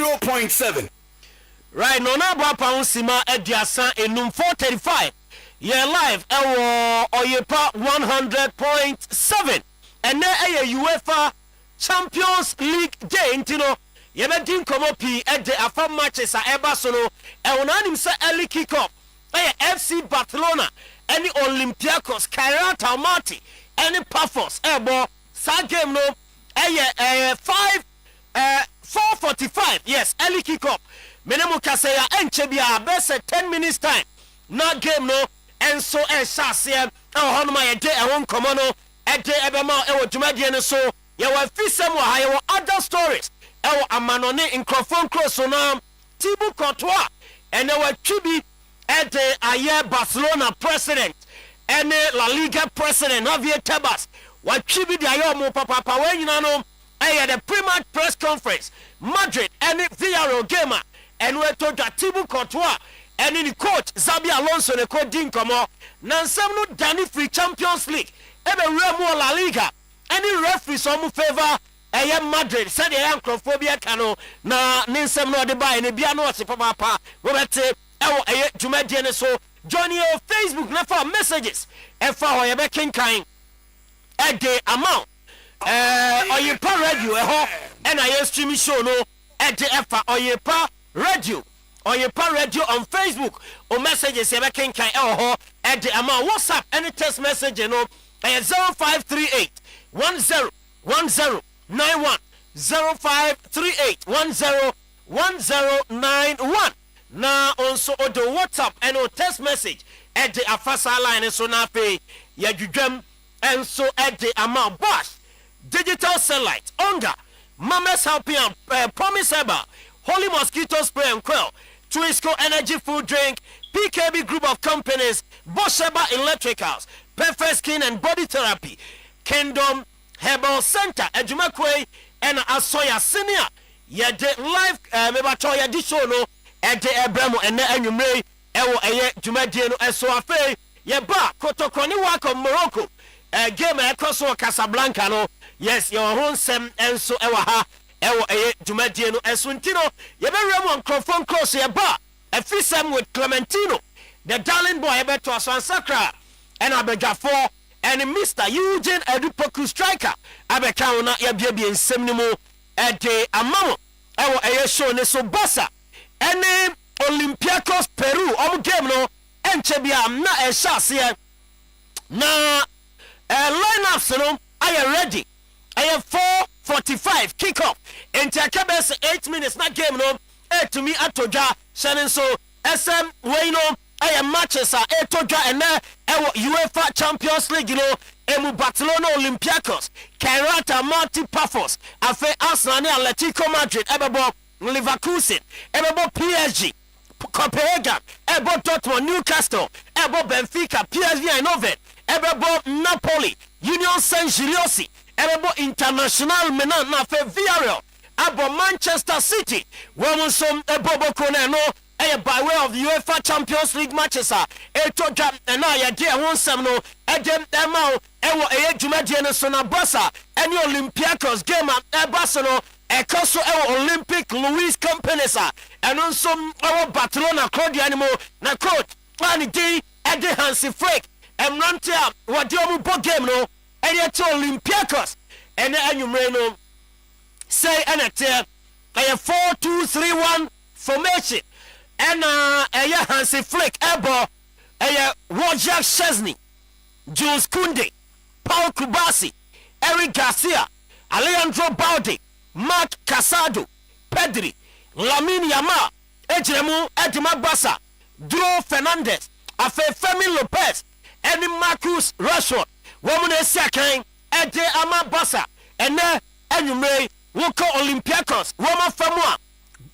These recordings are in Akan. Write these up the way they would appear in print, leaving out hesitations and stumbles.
100.7. Right, no na bwa pa unsima ediasa enum 435. Yeah, live Oyerepa 100.7. And na UEFA Champions League day intino yebedin komo pi ede afa matches a eba so no e wonanim se early kick off FC Barcelona any Olympiacos Kairata Almaty any Pafos ebo sa game no 4:45 yes early kick off menemu kaseya enche bia best 10 minutes time na game no enso shase hono ma ye de won komo no ede ebema e wo dwumadie ne so ye wa fisem wa ha ye other stories ewo amanone nkrofon cross na Tibu Courtois ene wa twibi ede aye Barcelona president ene La Liga president Javier Tebas wa twibi de aye omo papa wa nyina no eye the pre-match press conference Madrid ene Villarreal game ene we to Tibu Courtois ene ni coach Xabi Alonso ne ko din komo na nsem no Dani free Champions League ebe remo La Liga ene referee so mu favor eye Madrid said the anchorophobia kano na ninsem no de buy ne bia no ose papa wo bete ewo eye dwumadie ne so join your Facebook na for messages e fa ho ye be kenkan e de amount Oyerepa Radio ho e na ye stream show no e de e fa Oyerepa Radio on Facebook o messages ye be kenkan e ho e de amount WhatsApp any text message no 0538 1091 0538 1091 na also odo WhatsApp and o text message at the afasa line so na pay ya dwudwam and so at the amount Bosch digital satellite Onga Mamas helping Promise Eba Holy Mosquito Spray and Quell Twisco Energy Food Drink PKB Group of Companies Bosch Eba Electricals Perfect Skin and Body Therapy Kingdom Herbal Center Ejumakwe and Asoya Senior ye de live mebato ye di show no e de ebramo ene anwumre ewo eye dwumadie no eso afi ye ba kotokoni wako Morocco game ekoso Casablanca no yes ye ho nsem enso ewo ha ewo eye dwumadie no eso ntino ye be remo microphone cross ye ba afisem with Clementino the darling boy e beto aso ansakra and abegafo and Mr. Eugene Adu Poku striker abeka una ya bia nsem ni mu ede amamo ewo eye show ne so basa ene Olympiacos Peru game no enche bia na e shase na lineups no are ready aye 4:45 kick off intakabes 8 minutes na game no to me atoja shanin so SM we no aye matches are etoja ene ewo UEFA Champions League no emu Barcelona Olympiacos Kairata Almaty Pafos afe Arsenal ne Atletico Madrid ebebo Leverkusen ebebo PSG Copenhagen ebo Dortmund Newcastle ebo Benfica PSV Eindhoven ebebo Napoli Union Saint-Gilloise ebebo International Milan na afe Villarreal abo Manchester City womunsom ebo Kone no by way of the UEFA Champions League matches etoja na ya de ho nsem no edem emao ewo eye dwumadie ne so na Barca any Olympiacos game Barcelona ekoso ewo Olympic Louis Companies and also ewo Barcelona Claudio Animo na coach plan di ede Hansi Flick emrante a wode omu bo game no eye to Olympiacos ene anwumre no say enete 4-2-3-1 formation and Hansi Flick ebo Wojciech Szczesny Jules Koundé Paul Kubasi Eric Garcia Alejandro Balde Marc Casado Pedri Lamine Yamal Ejremu Edima Bassa Duro Fernandez Femi Lopez and Marcus Rashford woman esakan ede ama Bassa ene anwumre woko Olympiacos woman famua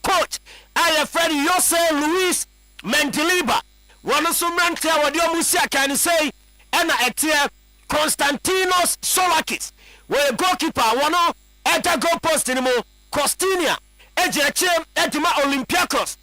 coach I friend Jose Luis Mendilibar one so mante awade omusia kan say ena etia Konstantinos Solakis we goalkeeper one eta goal post ni mo Costinia ejeche edima Olympiacos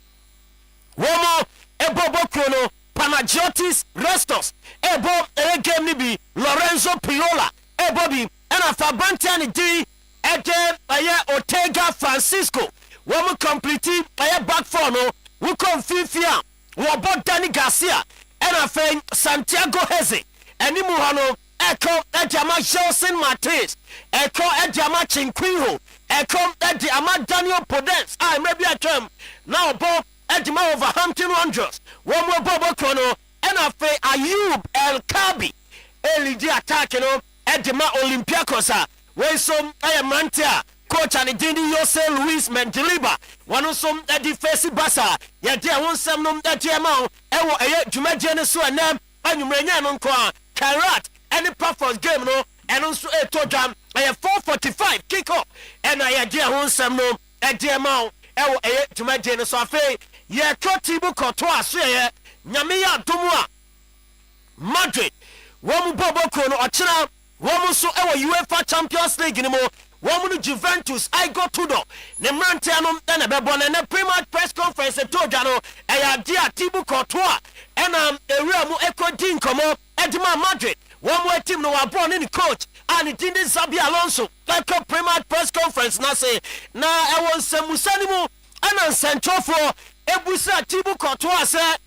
womo ebobo krono Panagiotis Restos ebo game ni bi Lorenzo Piola ebobi ena Fabantiani di ede aye Ortega Francisco wɔn complete ɛyɛ back four no wokɔ mfimfini a wɔbɔ Danny Garcia ɛna afei Santiago Heze ɛnimu hɔ no ɛkɔ ɛde ama Gelson Martins ɛkɔ ɛde ama Chinquinho ɛkɔ ɛde ama Daniel Podence a mmerɛ bi atwam na ɔbɔ ɛde ma Wolverhampton Wanderers wɔn mu bɔ bɔkɔ no ɛna afei Ayub El Kabi elidi attack no ɛde ma Olympiacos a wɔn nso ɛyɛ mmerante a coach and Dindi Jose Luis Mendilibar wɔn nso ɛde face Barca yɛde ɛho nsɛm no ɛde ɛma ɛwɔ ɛyɛ dwumadie no so ɛnam anwummerɛ no nko a Kairat ɛne Pafos game no ɛno nso ɛtɔ dwam ɛyɛ 4:45 kick off ɛna yɛde ɛho nsɛm no ɛde ɛma ɛwɔ ɛyɛ dwumadie no so afei yɛtɔ tibu kɔtɔ aso ɛyɛ nyame yɛ adom a Madrid wɔn mu bɔ bɔkɔ no ɔkyena wɔn mu nso ɛwɔ UEFA Champions League no mu wɔn no Juventus Igor Tudor ne mmeranteɛ no ɛna bɛbɔ ne pre-match press conference ɛtɔ dwa no ɛyɛ adeɛ a tibu kɔtɔ a ɛna ewura mu ɛkɔdi nkɔmɔ ɛde ma Madrid wɔn mu team no wabɔ ne coach a ne din de Xabi Alonso ɛkɔ pre-match press conference na se na ɛwɔ nsɛmusa ne mu ɛna nsɛntwerɛfoɔ ebusa tibu kɔtɔ a sɛ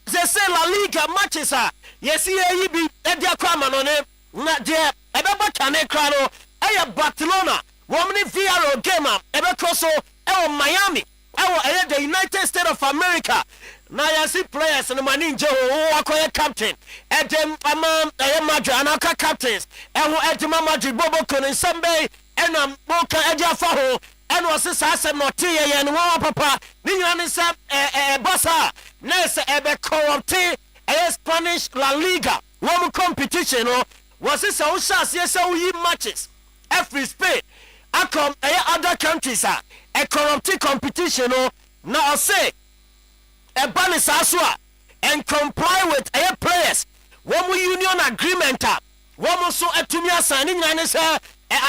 zese La Liga matches a yɛsi yɛyi bi ɛde akɔ ama no ne na deɛ ɛbɛbɔ kane kra no ɛyɛ Barcelona wɔn ne Villarreal game a ɛbɛkɔ so ɛwɔ Miami ɛwɔ ɛyɛ the United States of America na yɛsi players no ma ne ngye ho wakɔyɛ captain ɛdɛm ama ɛyɛ Madrid anaka captains ɛho ɛde ma Madrid bɔbɔ ne nsɛm bɛyi ɛna moka ɛde afa ho ɛna ɔse saa asɛm na ɔte yɛyɛ no wɔn papa ne nyina ne sɛ Barca na sɛ ɛbɛkɔrɔpte ɛyɛ Spanish La Liga wɔn competition no wɔse sɛ wohyɛ aseɛ sɛ woyi matches every Spain akɔm ɛyɛ other countries a ɛkɔrɔpte competition no na ɔse ɛba ne saa so a and comply with ɛyɛ players wɔn union agreement a wɔn nso atumi asan ne nyina ne sɛ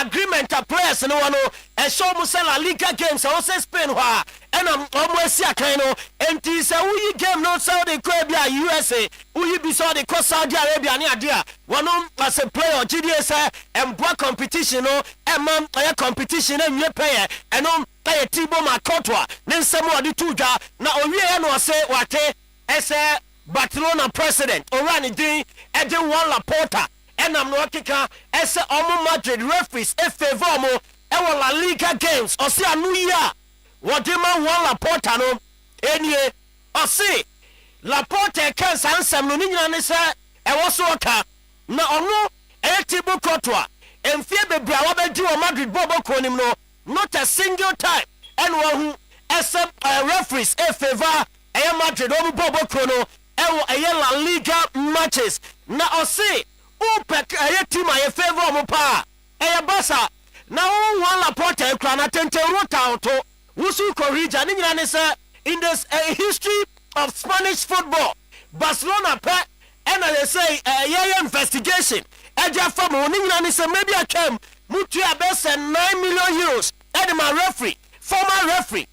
agreement a players no wɔ no ɛhyɛ wɔn sɛ La Liga games a wɔsɛ Spain hɔ a ɛna wɔn asi akan no nti sɛ woyi game no sɛ wɔde kɔ bi a USA woyi bi sɛ wɔde kɔ Saudi Arabia ne ade a wɔn as a player ɔgyidie sɛ ɛmboa competition no ɛma ɛyɛ competition no nwie pɛyɛ ɛno ɛyɛ Thibaut Courtois ne nsɛm a wɔde to dwa na owie yɛ no ɔsɛ wate ɛsɛ Barcelona president owura ne din ɛde Juan Laporta ɛnam no ɔkeka ɛsɛ ɔmo Madrid referees efavor ɔmo ɛwɔ La Liga games ɔsɛ anu yi a wɔde ma Juan Laporta no enie ɔsɛ Laporta ɛka saa nsɛm no ne nyina ne sɛ ɛwɔ so ɔka na ɔno ɛyɛ Thibaut Courtois mfie bebree a wɔbɛgye wɔ Madrid bɔɔbɔ kɔn nim no not a single time ɛna wɔhu ɛsɛ referees efavor ɛyɛ Madrid ɔmo bɔɔbɔ kɔn no ɛwɔ ɛyɛ La Liga matches na ɔsɛ upek ɛyɛ team a yɛ favor ɔmo paa ɛyɛ Barca na Juan Laporta ekura na tentero tauto wusu korija ne nyina ne sɛ in this history of Spanish football Barcelona pɛ ɛna they say ɛyɛ investigation ɛgya fam ne nyina ne sɛ maybe atwam mutu abɛsɛ 9 million euros ɛde ma referee former referee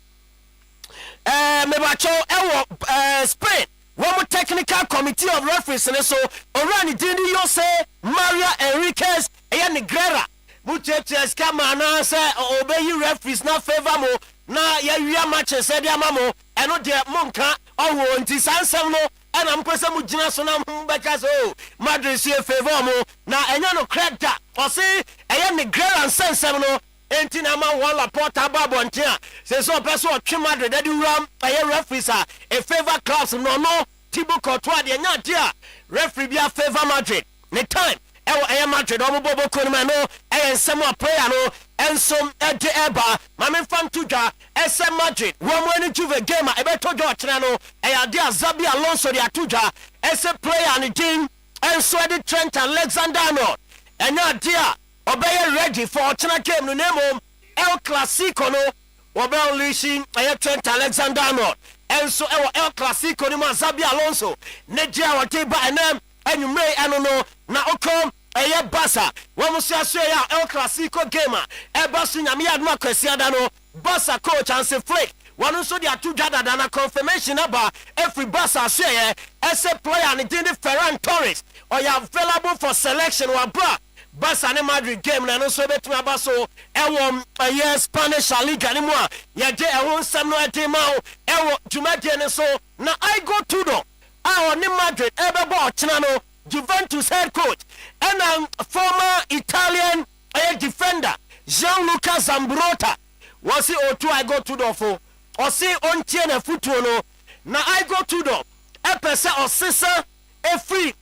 mebacho ɛwɔ Spain wɔn technical committee of referees ne so owurani Dindi Jose Maria Enriquez ɛyɛ Negrera mutuatua sika ma na sɛ obeyi referees na favor mo na yɛwia matches ɛde ama mo ɛno deɛ monka ɔwɔ nti saa nsɛm no ɛna mpɛ sɛ mo gyina so na mbɛka sɛ o Madrid sie favor mo na ɛnyɛ no kreda ɔse ɛyɛ Negrera nsɛnsɛm no enti na ma Juan Laporta ba abɔnten a sɛ sɛ ɔpɛ sɛ ɔtwe Madrid ɛde wura ɛyɛ referees a favor clubs no Thibaut Courtois de nya ade a referee bi a favor Madrid ne time ɛwɔ ɛyɛ Madrid ɔmo bɔbɔ kɔn mu no ɛyɛ nsɛm a player no ɛnsom ɛde ɛba maame fam to dwa ɛsɛ Madrid wɔn mu ani Juve game a ɛbɛtɔ dwa ɔkyerɛ no ɛyɛ ade a Xabi Alonso de ato dwa ɛsɛ player ne din ɛnso ɛde Trent Alexander-Arnold ɛnya ade a ɔbɛyɛ ready for ɔkyerɛ game no na mmom El Clasico no wɔbɛ unleashing ɛyɛ Trent Alexander-Arnold ɛnso ɛwɔ El Clasico ni mu Xabi Alonso ne gye a wɔte ba ɛnam ɛnwummerɛ ɛno no na ɔkɔm ɛyɛ Barca wɔn mo so aso ɛyɛ El Clasico game a ɛba so nyame yɛ adoma kwasiada no Barca coach Hansi Flick wɔn nso de ato dwa dada na confirmation aba every Barca so ɛyɛ ɛsɛ player ne din de Ferran Torres ɔyɛ available for selection wɔ abra Barca ne Madrid game na no so betumi aba so ewo Spanish La Liga ne mu a ye de ewo nsam no ade ma o ewo dwumade ne so na I go to do ne Madrid ebebo ochena no Juventus head coach and former Italian defender Gianluca Zambrotta was he O2 I go to do for or say on tiene futuo no na I go to do epese osisa free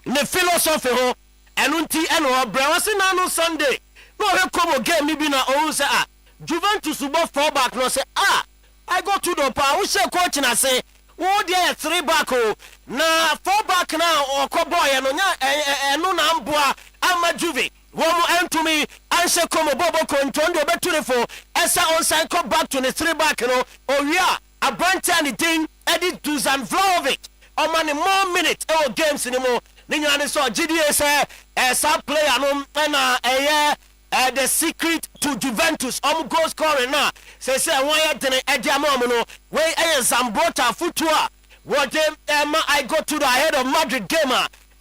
ne philosophy ho enunti eno bra was na no Sunday no he come game ni bi na o say Juventus go 4 back no say I go to the pa wo say coach na say wo dey 3 back o na 4 back na okoboy no nya eno na mboa ama Juve wo mo entumi anse komo bobo kontondo obetulefo esa onsan come back to the 3 back no owia abranta ni din edi Dusan Vlahovic o mani more minutes e games ni mo ni nyane so GDA say esa player no na the secret to Juventus goal scoring na say won ye den edi amam no we Zambrotta futua what them I go to the head of Madrid game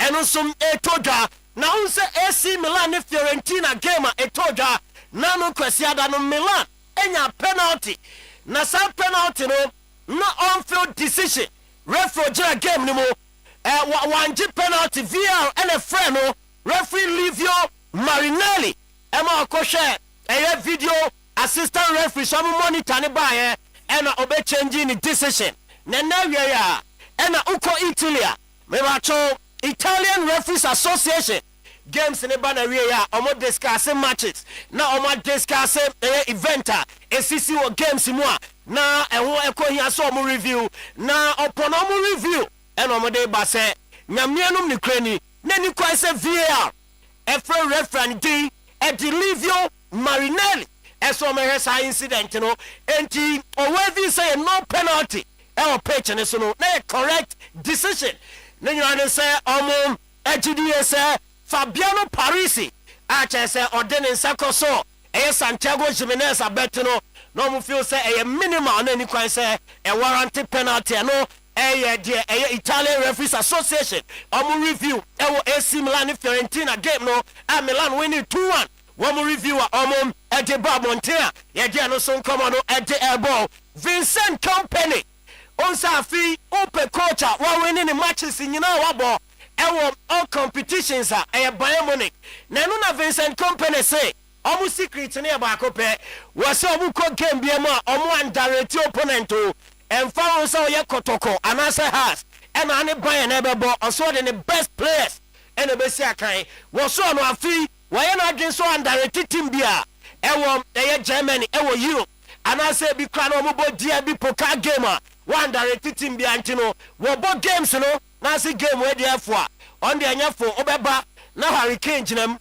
and some etoja na unse AC Milan ne Fiorentina game etoja na no kwasiada no Milan enya penalty na some penalty no on-field decision referee game ni mo one penalty VAR and a friend no referee Livio Marinelli ema okoshe video assistant referee some monitor ne ba and obe changing the decision na ya and uko Italia me bacho Italian Referees Association games ne ba na ya omo discuss matches na omo discuss event esisi wo games mu a na eho ekohia so omo review na upon omo review and omo de ba se nyamianum ni krani na ni kwa se VAR efre referee di Livio Marinelli eso me hesa incident no enti owe say no penalty e pitch ne so no na correct decision na nyane say omo GDA say Fabiano Parisi a che say odene nsako so Santiago Jimenez abet no no mo feel say minimal na ni kwan say warranty penalty no Italian Referees Association review AC Milan Fiorentina game no Milan winning 2-1 one review at the Babontea no son come on at the airball Vincent Company on Safi open coach while winning the matches in all competitions Bayern Munich na Vincent Company say almost secret near Bakope was a game be one direct opponent and found so Kotoko and answer has and any Bayern ever bought also the best players and the best was so no fee why not just so undirected team bia Germany Europe and I say be crown omo dia bi poker gamer one directed team bia ntino wo bo games no na see game we dey for on the anyafo obeba na Hurricane jinam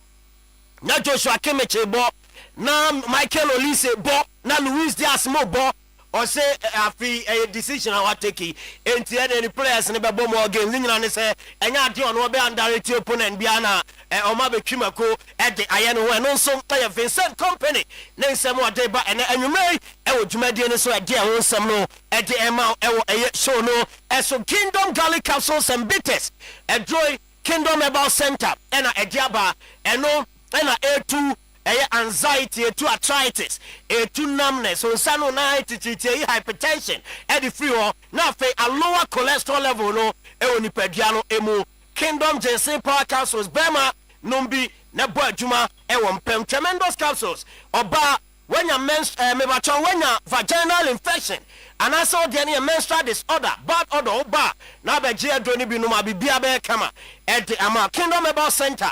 na Joshua Kimmich bo na Michael Olise bo na Luis Diaz mo bo or say a decision I take enti any players ne be more games nyina ne say enya de on wo be undirect opponent bia na oma betwimako de aye no no so Vincent Company ne nsem o de ba ene anwumai wo dwumade ne so de ho nsem no de ema wo show no so Kingdom Garlic Capsules and Bitters joy Kingdom About Center ena ediaba eno ena A2 anxiety to arthritis to numbness so sano na hypertension the free na fe a lower cholesterol level no ni padiano emu Kingdom Ginseng Power Capsules bema numbi na bo adwuma mpem tremendous capsules oba when your when your vaginal infection and also the menstrual disorder bad odor oba na be je adoni bi no ma bibia be kama ama Kingdom About Center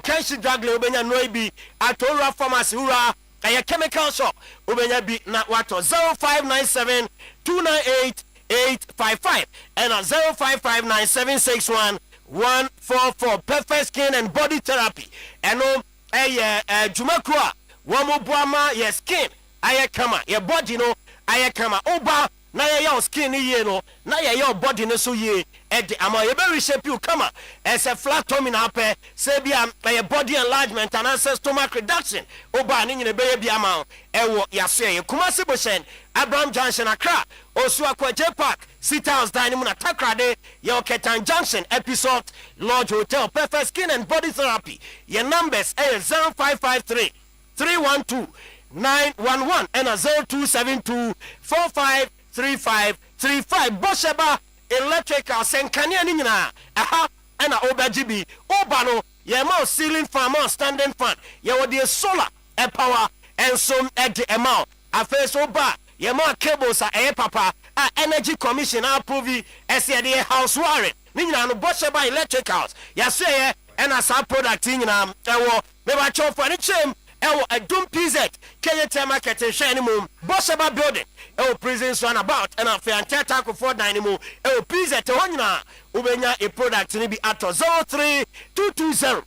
cancer drug le obenya no bi atora pharmacy ura chemical shop obenya bi na wato 0597 298 855 and 0559 144 perfect skin and body therapy and jumakua womo buama your skin aye kama your body no aye kama oba na your skin ye no na your body no so ye ama ye be reshape you kama as a flat tummy na pe say bia your body enlargement and stomach reduction oba ni nyine be bia ma ewo yaso ye Kumasi Boshen Abraham Junction Accra Osuakwa J Park Sit House Dining Room Takrade, your Ketan Junction episode, Lodge Hotel, Perfect Skin and Body Therapy. Your numbers are 0553 312 911 and 0272 453535. Bosheba Electrical Senkania Nina. Aha, and a Obajibi. Obano, your ceiling fan, more standing fan. Your dear solar and power and some at the amount. A face oba, your more cables are a papa. Energy Commission approve as a house wiring. Nina no Bosheba Electricals. Yasay and as our product in never cho furniture. A doom PZ, Kenya Market and Shiny Moon, Bosheba building, prisons run about, and a fair tackle for Dynamo, PZ to Honina, Ubenya a product to be at 03220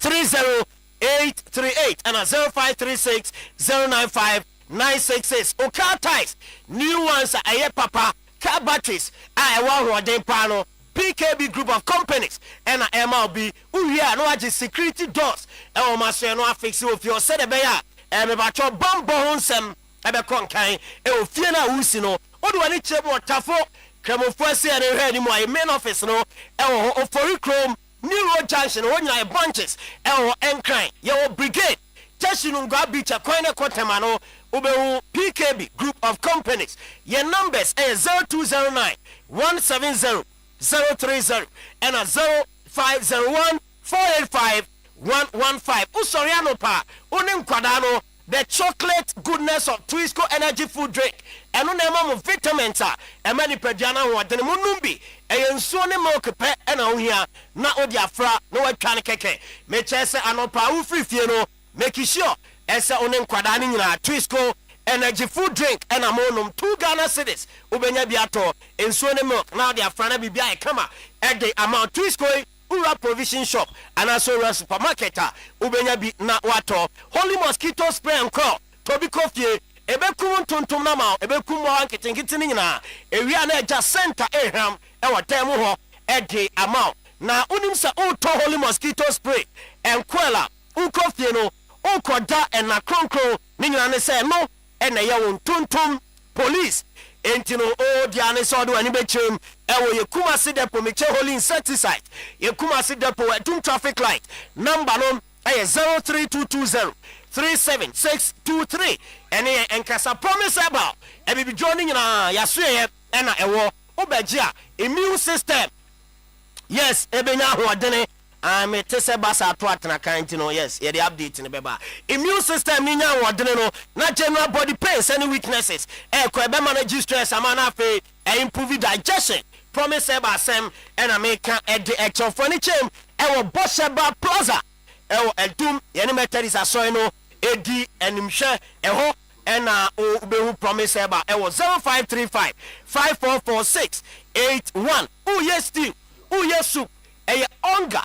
30838 and a 0536 095 966. Oka ties, new ones are a papa, car batteries, I want one pano. PKB group of companies and MLB who here no aje security doors e o ma so no affix of your said be ya e me ba cho bombo honsem e be konkan e o fie na wusi no o do ani chebo tafo kramofo ase e re ni mo e main office no e o ofori chrome new road junction o nyina e bunches e o enkran ye o brigade Teshinu Ngwa Beach Akwene Kotema no Ubehu PKB group of companies your numbers are 0209 170 030 and a 0501 485 115. Usoriano pa unim kwadano the chocolate goodness of Twisco energy food drink and unema of vitamins are a many pediana who are the munumbi a yensone milk pe and on here na odia fra no trying keke mechese anopa ufri fieno make sure esa unim kwadani na Twisco energy food drink and amonum 2 Ghana cedis ubenya biato ensone milk now they are frana bibia e kama at the amount Twisco Ura provision shop and also a supermarket ubenya bi na wato holy mosquito spray and call tobi coffee ebekum tontom na ma ebekum wa nketinkiti nyina ewia na eja center eham e wotemu ho at the amount na unim sa uto holy mosquito spray and kwela coffee no ukoda and na kronkron nyina ne say no ena ya won tontom police entino o diane so do ani bechem ewo ye Kumasi depo meche holy insecticide ye Kumasi depo etum traffic light number no e 03220 37623 ene enkasa promise about e be joining na yaso ye ena ewo obegea immune system yes ebenya hoodene me tese basa to atena kan no yes ye the update ne beba immune system ni nya wodene no na general body pains any weaknesses ko ebe manage stress amana afi improve digestion promise eba sem and America at the actual furniture wo Bosheba Plaza wo edum ye ne meteris aso no edi animhwe ho ena obehu promise eba wo 0535 544681 yes still yes soup onga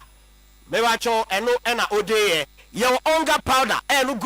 mewacho eno ena odeye your onga powder enu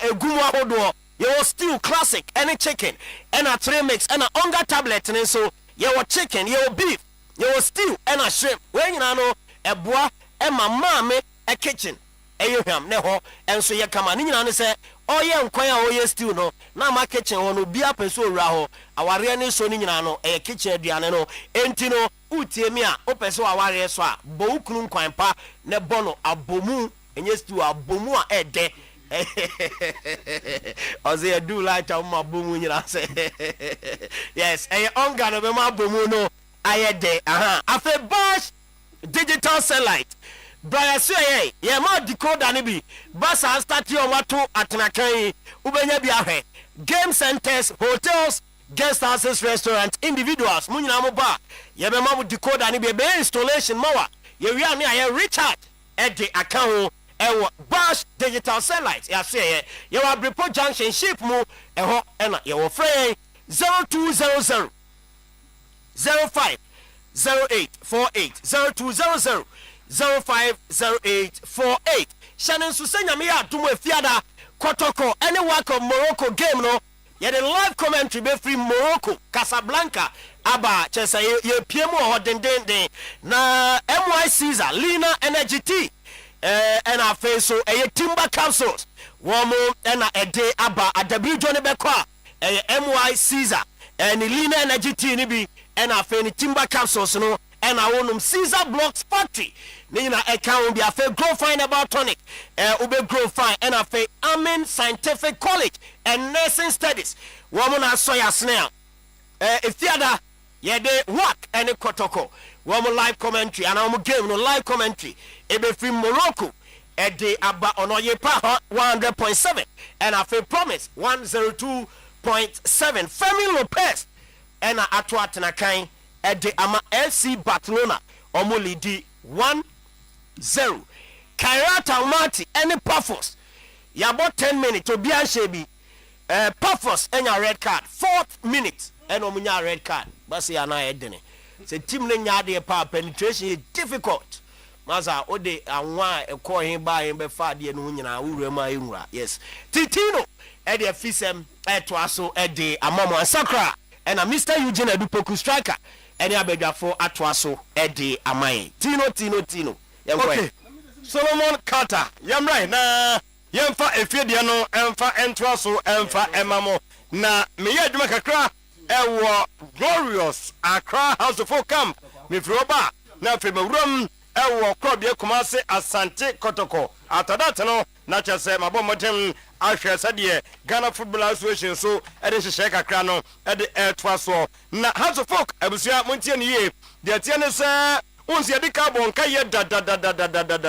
egumu ahodo your stew classic any chicken ena three mix ena onga tablet ne so your chicken your beef your stew ena shrimp when you know eboa ema mame a kitchen eyeham ne ho enso ye kama ni nyina ne se oye nkwan a oye stew no na ma kitchen ho no bia peso owura ho aware ne so ni nyina no e kitchen aduane no enti no utie mi a opeso aware so a bo ukunu nkwan pa ne bono abomu enye stew abomu a ede oze do like am abomu nyina se yes onga no be ma abomu no ayede afa Bosch digital satellite Brian say ye ma decoder ne bi basa start your wato atenakan ubenya bi ahwe game centers hotels guest houses restaurants individuals munyina mo ba ye be ma decoder ne bi be installation mawa ye wi ane aye Richard e de account ewo Bosch digital satellite ya say ye wa Brepo junction ship mu eho na ye wo free 0200 05 0848 0200 050848 Shannon Susenya me adumo efiada Kotoko any work of Morocco game no ye the live commentary be free Morocco Casablanca aba chesa ye piemu ho den na MY Caesar Lina Energy Tea and our face so timber capsules womo na ede aba adabi Johnny Bekwa MY Caesar and Lina Energy Tea ni bi and afei ne timber capsules no and I want Caesar Blocks Factory. Nina account be a fair grow fine about tonic. Ube grow fine and a fair Amen Scientific College and Nursing Studies. Woman I saw ya snail. If the other yeah they work and a kotoko. Woman live commentary and I'm game no live commentary. Ebe from Morocco. At the Abba on Oyerepa 100.7 and a fair promise 102.7. Femi Lopez and a Atwa Tanakai. At the Ama FC Barcelona, Omolidi 1-0. Kairata Umati, any Puffos. You about 10 minutes to be a shebi. Puffos and your red card. 4th minute and Omunya red card. Basi ana edene. Se team nyade pa penetration is difficult. Maza ode anwa ekọ hin ba hin be fa de no nyina wurema enwura. Yes. Titino e de fisem to aso e de amamo ansakra. And a Mr. Eugene Adu Poku striker. Any abegafo atwaso edi amai tino okay Solomon Carter yamrai na yemfa efie no emfa entwaso emfa emamo na meye adwuma kakra ewo Glorious Accra House of Folk Camp me froba na fe mawuram ewo krobie Kumase Asante Kotoko atadate no na chese mabomodem ahwe sade Ghana Football Association so ede hye kakra no ede etwaso na House of Folk abusua montie ne ye de tie ne se unsi ade ka bon ka ye da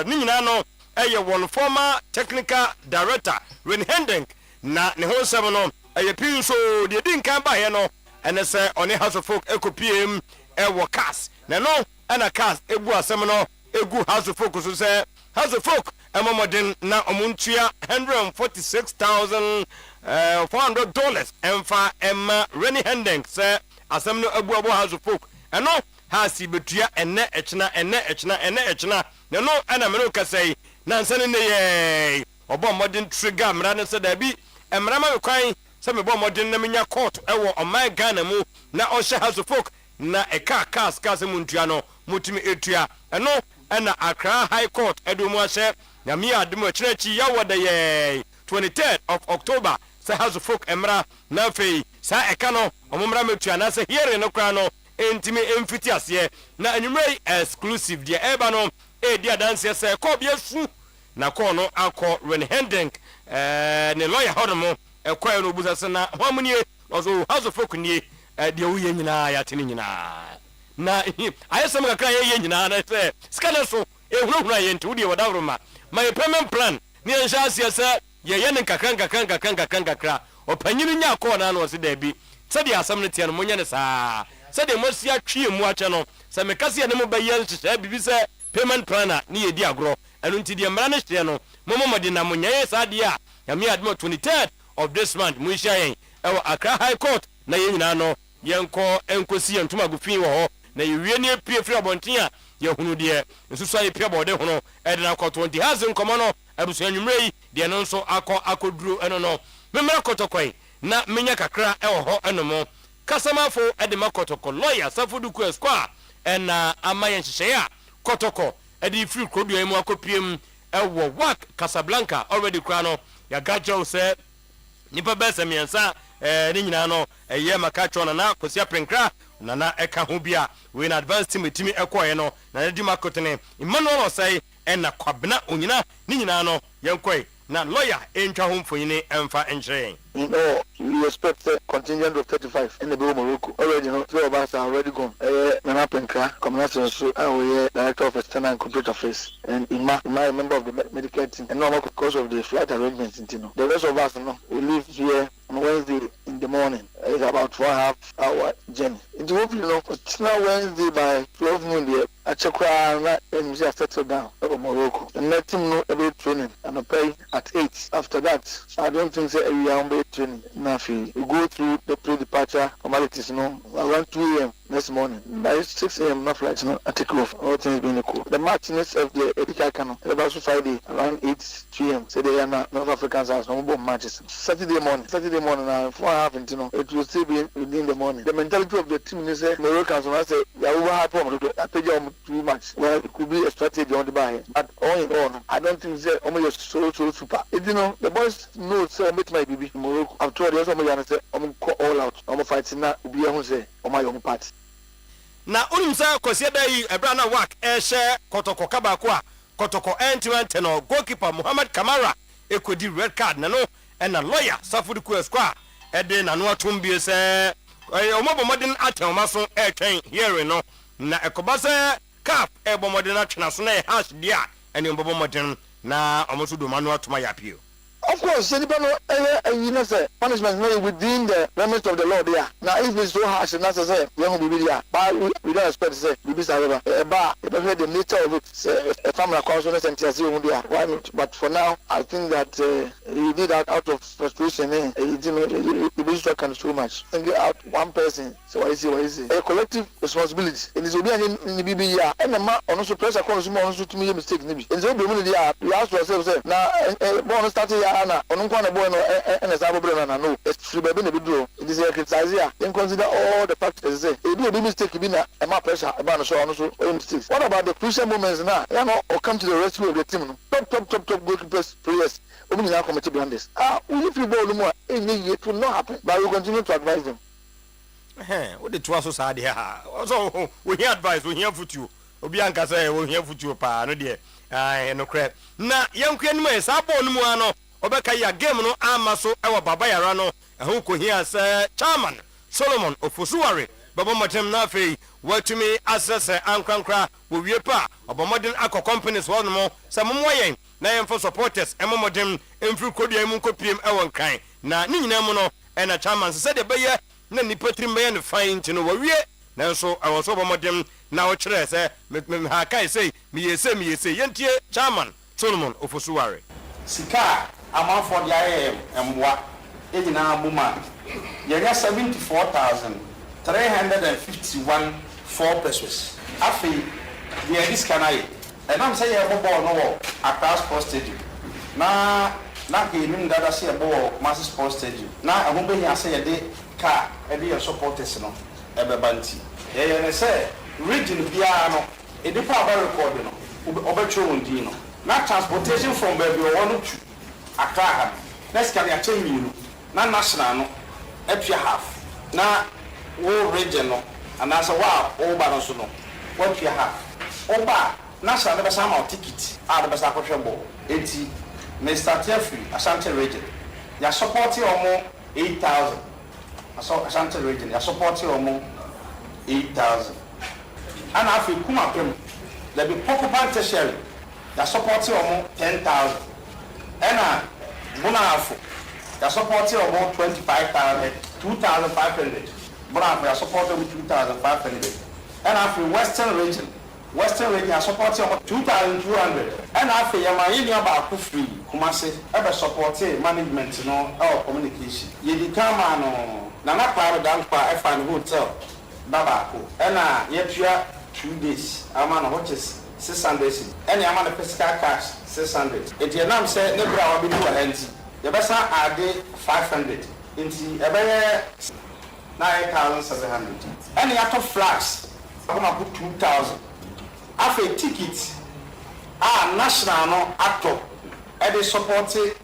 ni nyina no eye one former technical director Ren Hending na ne ho sem no eye pin so de din kan ba ye no ene se oni House of Folk ekopiem ewo cast na no ana cast ebu asem no egu House of Folk so se House of Folk emomodin na omuntua $146,400 emfa emma Ren Hending se asem no ebu abo House of Folk eno ha si betua ene echna no no ana me no kasai na nsane ne ye obo modern trigger mra ne se da bi emra ma kwan se me bo modern na menya court ewo o my Ghana mu na o hye House of Folk na eka kas mu ntua no mutimi etua eno ana Accra High Court edomu ahye na mi adum akirachi ya woda ye 23rd of October se House of Folk emra na fei sa eka no omumra metua na se here no kra no entimi emfiti ase na anwumrei exclusive de eba no dia dance se ko bia fu na ko no akọ Ren Hending ne lawyer hodomo ekwa no buza se na hwamunie ozo House of Folk nie de wo ye nyina ya tene nyina na ayesem kakra ye nyina na se skana so ehunhuna ye nti wo de wadawroma my payment plan ni ensha ase se ye ne kakra opanyini nya ko na no se da bi se de asem ne tie no monye ne saa se de mosi atwe mu ache no se mekase ne mo bayan hye bibi se payment planner ni ye di agro enu nti de mra ne hye no momomode na monyaye saa de a ya me admo 23rd of this month mu hye yen ewo Accra High Court na ye nyina no yenko enkosi yentuma gufin wo ho na ye wie ne pie firi abonten a ye hunu de nsusu aye pie bode hono e de na koto nti hazen komo no abusu anwumrei de no nso akoduro eno no memra kotokoi na menya kakra ewo ho eno mo kasamafo ede makotoko lawyer safoduku esquire ena amayen hyeya kotoko ede free krodu emu akopiem ewo work Casablanca already kra no ya gajo se nipa besa miensa ni nyina no eye makacho na kosia prenkra na eka ho bia we na advance team timi ekoye no na di makotene Emmanuel osai ena kwabena onyina ni nyina no yenkoi na lawyer entwa ho mfonyine emfa enhyeren. No, we expect a contingent of 35 in the Morocco. Already, 3 of us are already gone. Nana Penkra, Community, so I Director of External and Computer Affairs, and Ima, a member of the medical team, and normal because of the flight arrangements in Tino. The rest of us, we leave here on Wednesday in the morning. It's about 4.5 hour journey. It will be, it's now Wednesday by 12 noon there. I check and we just settle down over Morocco. And let him know about training and I pay at 8. After that, I don't think that we are on training. Nothing. We go through the pre-departure formalities, around 2 a.m. next morning. By 6 a.m. no flights, I take off. All things being cool. The matches of the Edika Canal, about Friday, around 8 p.m. So they are not North Africans house, no more matches. Saturday morning, 4.5, it will still be within the morning. The mentality of the team is Moroccans, when I say, they are over happy, I pay you too much. Well, it could be a strategy on the buy. But all in all, I don't think that almost so super. The boys know, so I make my baby Morocco. I've told you, somebody say, I'm all out. I'm fighting now, be a say, on my own part. na onim sa kwase da yi ebra na wak ehye kotoko kabako a kotoko entimente no goalkeeper Muhammad Kamara ekodi red card na no na lawyer Safudu Kweskwa ede na no atombie se omobomodin atema so etwen hearing no na ekoba se cap ebomodin atwena so na hash dia ene omobomodin na omoso do manu atoma yapio. Of course, anybody you know say punishment may within the limits of the law there. Now if it's so harsh and that's say young will be there. But we don't expect to say we be however the nature of it say a family consciousness and TSC why not? But for now I think that he did that out of frustration. He didn't struck too much. Single out one person. So what is it? A collective responsibility. In this obedience in the BBA and the man also pressure consumer also to me mistake maybe. In the obedience we ask ourselves now bonus starting ana onunkwana boy no ene sabo bro na no it's be na bidro it is criticize here then consider all the factors say e be mistake be na e ma pressure e ba no so ono so mistakes. What about the crucial moments now you know or come to the rescue of the team no top goalkeepers players obi na commit blunders we free ball no more it will not happen but we continue to advise them. What the two so sad here so we hear advice we hear futu obi anka say we hear futu pa no de no crap na yankwa ni mo sa ball no mu ano obeka ya game no amaso ewa baba yara no ehun ko hia se chairman Solomon Ofosuware baba motem na fei watumi assess ankrankra wo wie pa obomodin akọ companies won mo se momoyen na yemfo supporters emomodin emfiri kodua mu kopiem ewon kan na ni nyina mu no na chairman se de beye na nipatrim beye ne fine tino wo wie na so ewo so obomodin na wo kire se me ha kai sei me yese yentie chairman Solomon Ofosuware sika amount for the mwa ejina buma yenya 74,351 pesos afi the this canai and I'm say e ball no across sports stadium na game ndada say ball mass sports stadium na ahombe hia say de car e be your supporters no e be banti ye ne say region bia no e dey for about record no obetwo wondi no na transportation from baby one to Accra, let's carry a chain you, not national, no, extra half. Now, all regional, and as a wow, all balance no, what you have. Oba, national never some ticket, out of the Saco Ball, 80, may start here free, Ashanti region. You are supporting or more 8,000. I saw Ashanti region, you are supporting or more 8,000. And I feel Kuma Prim, there be Poku tertiary, you are supporting or more 10,000. And Bunafo, you are supporting or more 25,000, 2,500. Bunafo, you are supporting with 2,500. And I feel Western region, you are supporting 2,200. And I feel you are about free. Kumasi, ever supporting management, our communication. You become Nana Power down for a fine hotel, Babako. And yet you are 2 days. I'm on what is 600. And I'm on a physical cash 600. If your name said never I will be doing anything. The best I did 500. Into a 9,700. And you have to flags. I'm going to put 2,000. After tickets, national no actor, and they supported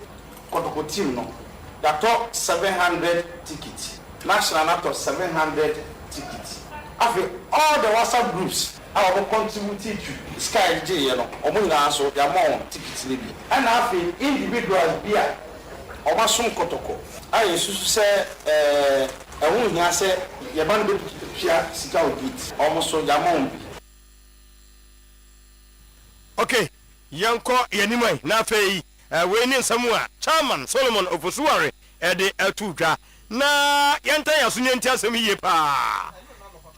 Kotoko team no. The top 700 tickets. National actor 700 tickets. After all the WhatsApp groups, I will contribute to Sky J, so there are more tickets. And after individuals beer, or Masum Kotoko. I used to say, I won't say, your man will share Sika Git, almost so Yamon. Okay, yanko yanimai na fei weni samua chairman Solomon Ofosuware ede etuja na yanta yasunye ntia semi pa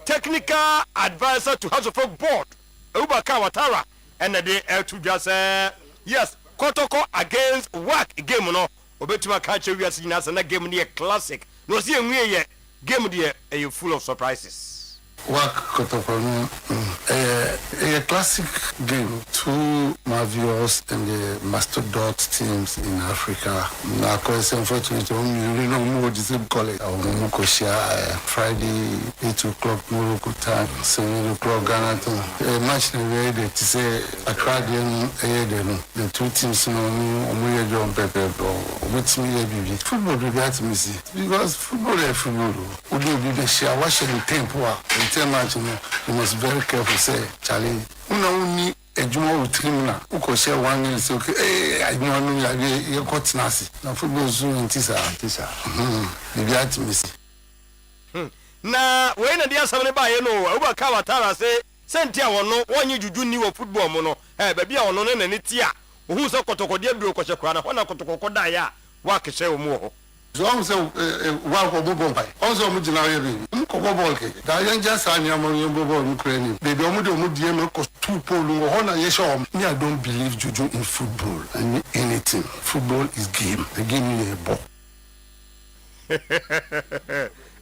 technical advisor to House of Folk board Ubaka Watara and the etuja say yes Kotoko against work game no obetima catch we as na game near classic no see enwe game there are full of surprises. Work Kotoko a classic game. Two marvelous and the mastodon teams in Africa. Now, because unfortunately, we don't know the same college. Friday 8 o'clock Morocco time, 7 o'clock Ghana time. A match they say Accra the two teams with me football we got to miss it because football is football. We do the share watching the tempo. 2010 match, you must be very careful. Say, Charlie, only a junior team now. Who could share 1 minute? Okay, hey, I know you got nasty. Now football soon in Tisa. Maybe I to miss. Na when the assembly by over Kawatara say, Sentia or no, one you do new football mono, baby or no, and it's ya. Who's a Kotoko dear Brokosha, one of Kotoko Daya, walk a show more. So also, one for Bobo. Also, Mujina, Mukobol, Diane just sign your money in Bobo, Ukraine. They don't do Mudiano cost 2 polo, Honor, yes, me, I don't believe Juju in football and anything. Football is game. They give me a ball.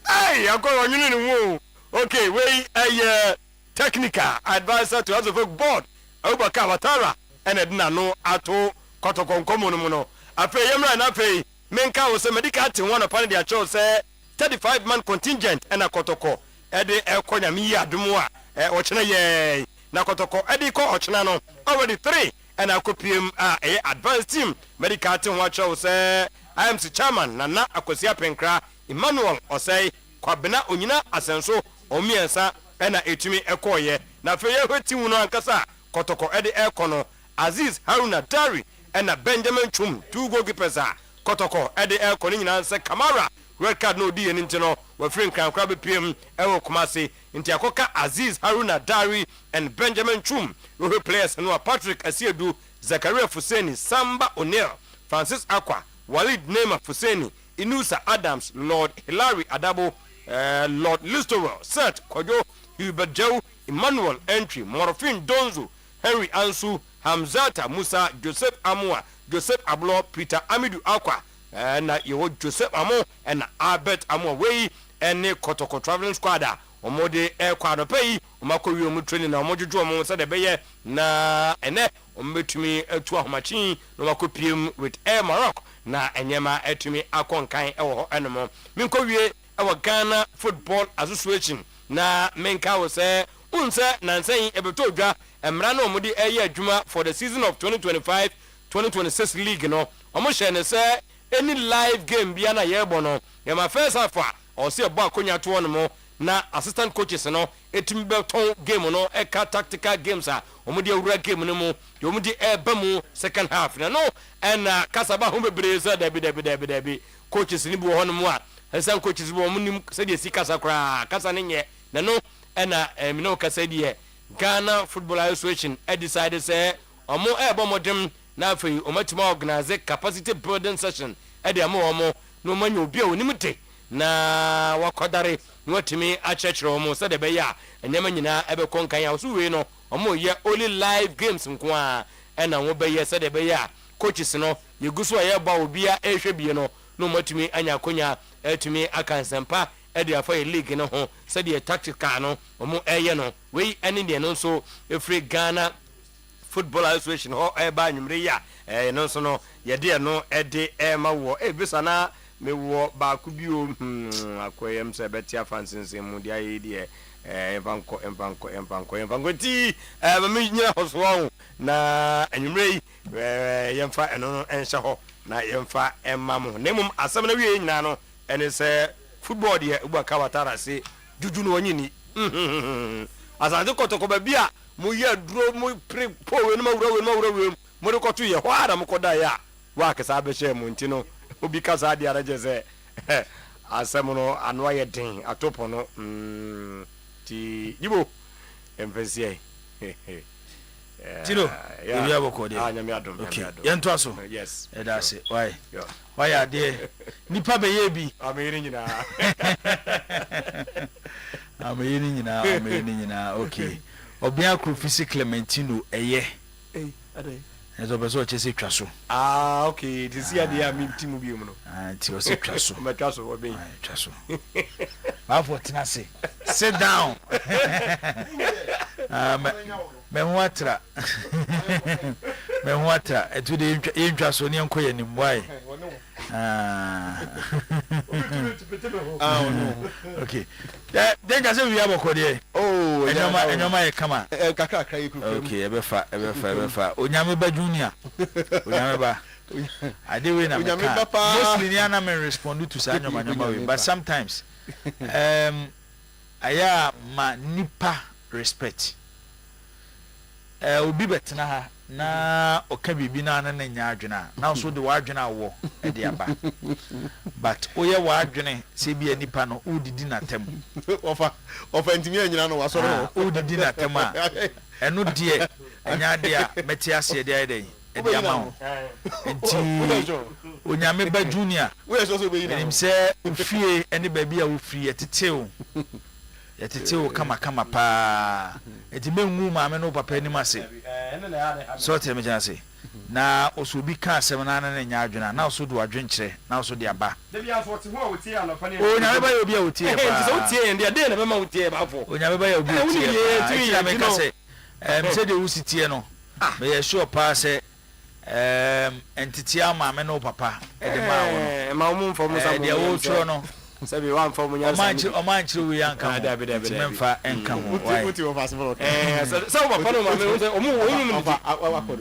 Hey, I'm going on you. Okay, we a technical advisor to the board. Over Kawatara and Edna no ato Kotoko Komono. I pay Yamra and I pay. Menka was a medical team one upon their choice, 35-man contingent and a Kotoko. Eddie Elkonya Mia Dumua, Ochana ye. Nakotoko, Eddie Ko Ochanano, already 3, and I could be a advanced team. Medical team watch say, I am the chairman, Nana Akosia Penkra, Emmanuel, or say, Kwabena Unina Asenso, Omiensa, and a etimi Ekoye. Na Faye Timuno and Kasa, Kotoko Eddie Elkono, Aziz Haruna Dari, and a Benjamin Chum, 2 goalkeepers. Kotoko Eddie El Konina se Kamara red card no di entino we free kan krabe PM Ewo Kumasi inti akoka Aziz Haruna Dari and Benjamin Chum we players no Patrick Asiedu Zakaria Fuseni Samba O'Neil Francis Akwa Walid Neema Fuseni Inusa Adams Lord Hilary Adabo Lord Listowell Seth Kojo Hubert Joe Emmanuel Entry Morofin Donzo Henry Ansu Hamzata Musa Joseph Amua Joseph Ablo Peter Amidu Akwa na yewo Joseph Amo and Albert Amo wey ene Kotoko traveling squad omode kwa no pay omakowi omu training na omojuju omo se de beye na ene ometumi atu ahomachi no makopiem with Air Morocco na enyema etumi akonkan ewo ho enemo minkowie ewo Ghana Football Association na menka wo se unse nansen ebetodwa emra na omudi eye adwuma for the season of 2025-2026 league no omo shene se any live game bia na yebo no ya ma first half o se ebo akonya to no mo na assistant coaches no etimi beton game no eka tactical games omo de awura game no mo de omo de eba mu second half na no and kasaba ho bebreze dabi coaches ni bu ho no mo assistant coaches bu omo nim se de si kasa kra kasa ne nye na no ena mi no kasa de Ghana Football Association decided say omo ebo modem na afei omatuma organize capacity building session de omo no manyo bia onimte na wakodare no watimi a church omo se de be ya enyama nyina ebe konkan ya so we no omo ye only live games nko a na wo be ye se de be ya coaches no yeguso ye ba obia ehwe bie no no matumi anya konya etumi akansempa de afa league no ho se de tactical no omo eye no we ene de no so every Ghana Football Association ho eba nyumre ya no so no ye de no de ma wo bisa na me wo ba ku bi o akoyem se betia fansinsin mu dia ye de emfanko ti me nyina hoso na anyumre yemfa eno no enhye ho na yemfa emam nemum asem na wie nyina no ene se football de ugba Kawatara se juju no nyini asante Kotoko ba bia mo ye duro mo pre po we no mawura we mo de koto ye ho ara mo koda ya wa kesa be she mo ntino obi kasa de ara je se asem no anwa ye den atopo no ti yibo emfesie tino ebi aboko de anyame adom okay yento aso yes that's it why are there nipa be ye bi amiri nyina amiri nyina okay obia kru fisi Clementino eye ezo beso chese twaso okay this year they are me team bi mu no ti o se twaso me twaso obi twaso ba for tinase sit down me huatra etu de twaso ne enkoye ni mwai okay then just we have okode enyoma e kama kakra kra yiku okay ebefa onyame ba junior onyame ba ade we na mostly ni ana me respond to say nyoma we but sometimes aya ma nipa respect obi betena ha na oka bibi na na nya adwena na so de wadwena wo e de aba but oye wadwene se bi nipa no udidi na tem ofa ntimi anyina no wasoro ho udidi na tem a eno de enya de a meti ase de ayde e de ama ho enti onyame ba junior we so be yina nim se fie ene ba bi a wo fie etetew kama pa eti menwu maame no papa anim ase so te me janse na osubi ka asem na na nya adwena na oso do adwenkyere na oso de aba de bia so te ho a wotie anofa ne o nya ba obi a wotie ba so wotie de na be ma wotie ba fo o nya ba obi wotie ya me ka se se de wusitie no me ye sure pa se entity maame no papa e de ma wo ma wo mfo mo sa mo de wo tro no sabi wa mfa mo nya o manchiri we yanka memfa enka ho why wuti wo fast for so papa no ma me o mu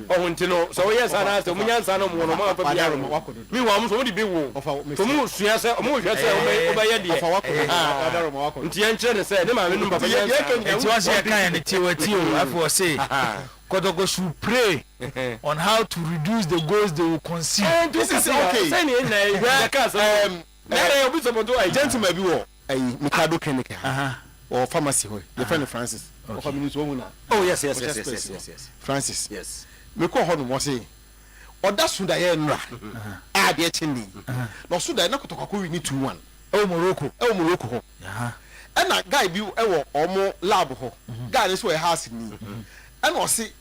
o hunti no so yes ana so mu nya nsa no mo no ma pa bia mi wa mu so di bi wo to mu sua se o mu hwe se o ba ye de nti en kire se ne ma me no papa ye nti wa se kan ne tiwati o afo say Kotoko should pray on how to reduce the goals they will concede. This is okay. Gentleman bi wo Mikado clinic or pharmacy ho your friend Francis of community wo na oh yes Francis yes me ko ho no mo say oda suda ye nra a de chini no suda na kotoko ko wi ni 2-1 e Morocco ho e na guy bi e wo omo lab ho guy ni so e house ni e na o say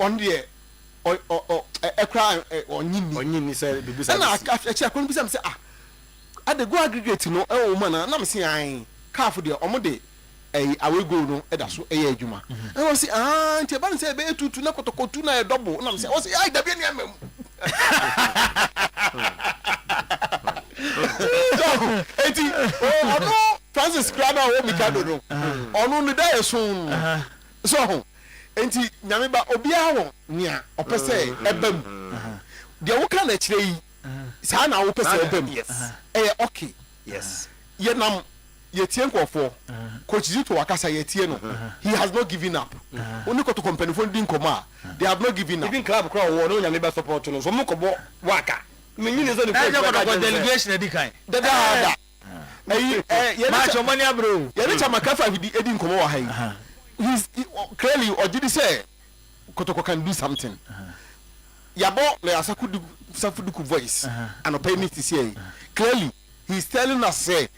on the ekra onyini say bibisa na achi akon bi say ade go aggregate no e wo ma na me say an calf de omo de away goal no e da so e ya adwuma e wo say nti ba say be tutu na kotokotu na e double na me say wo say ai da bi ni amam so enti ono Francis Crana o Mikado no ono ni da yeso so enti nyame ba obia wo nia opese ebam de wo ka na kire yi sa na wo pese ebam okay yes ye nam ye tie nkofo coach Zito wakasa ye tie no he has not given up oni ko to company for din koma they have not given up even club crowd wo no nyame ba support no so mo ko bo waka me nyine so ni ko delegation edi kan da ye match money bro ye ni chama kafa edi nkomo wa hai he's clearly ojidi say Kotoko can do something yabo le asafuduku voice and opay me to say clearly he's telling us say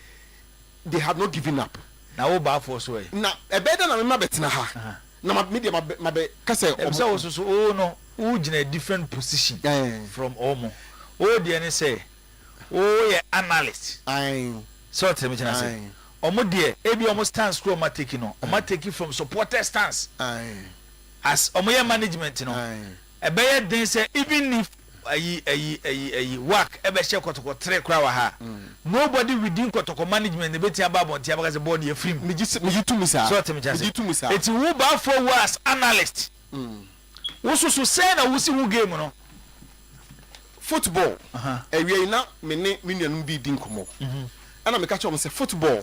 they have not given up na wo ba for so na ebeda na me mabetena ha na media mabe kase so so oh no who in a different position from omo oh the any say oh yeah analyst so tell me say omo de ebi omo stance ko omo take no omo take from supporter stance as omo ye management no e be ye den say even if ayi work e be share Kotoko 3 kra wa ha nobody within Kotoko management be tia ba bon tia ba say board ye film me jitu mi sa so tell me just jitu mi sa it who ba for was analyst wo so say na wo si hu game no football ewie na me ne nuanu bi din komo ana me ka cho say football.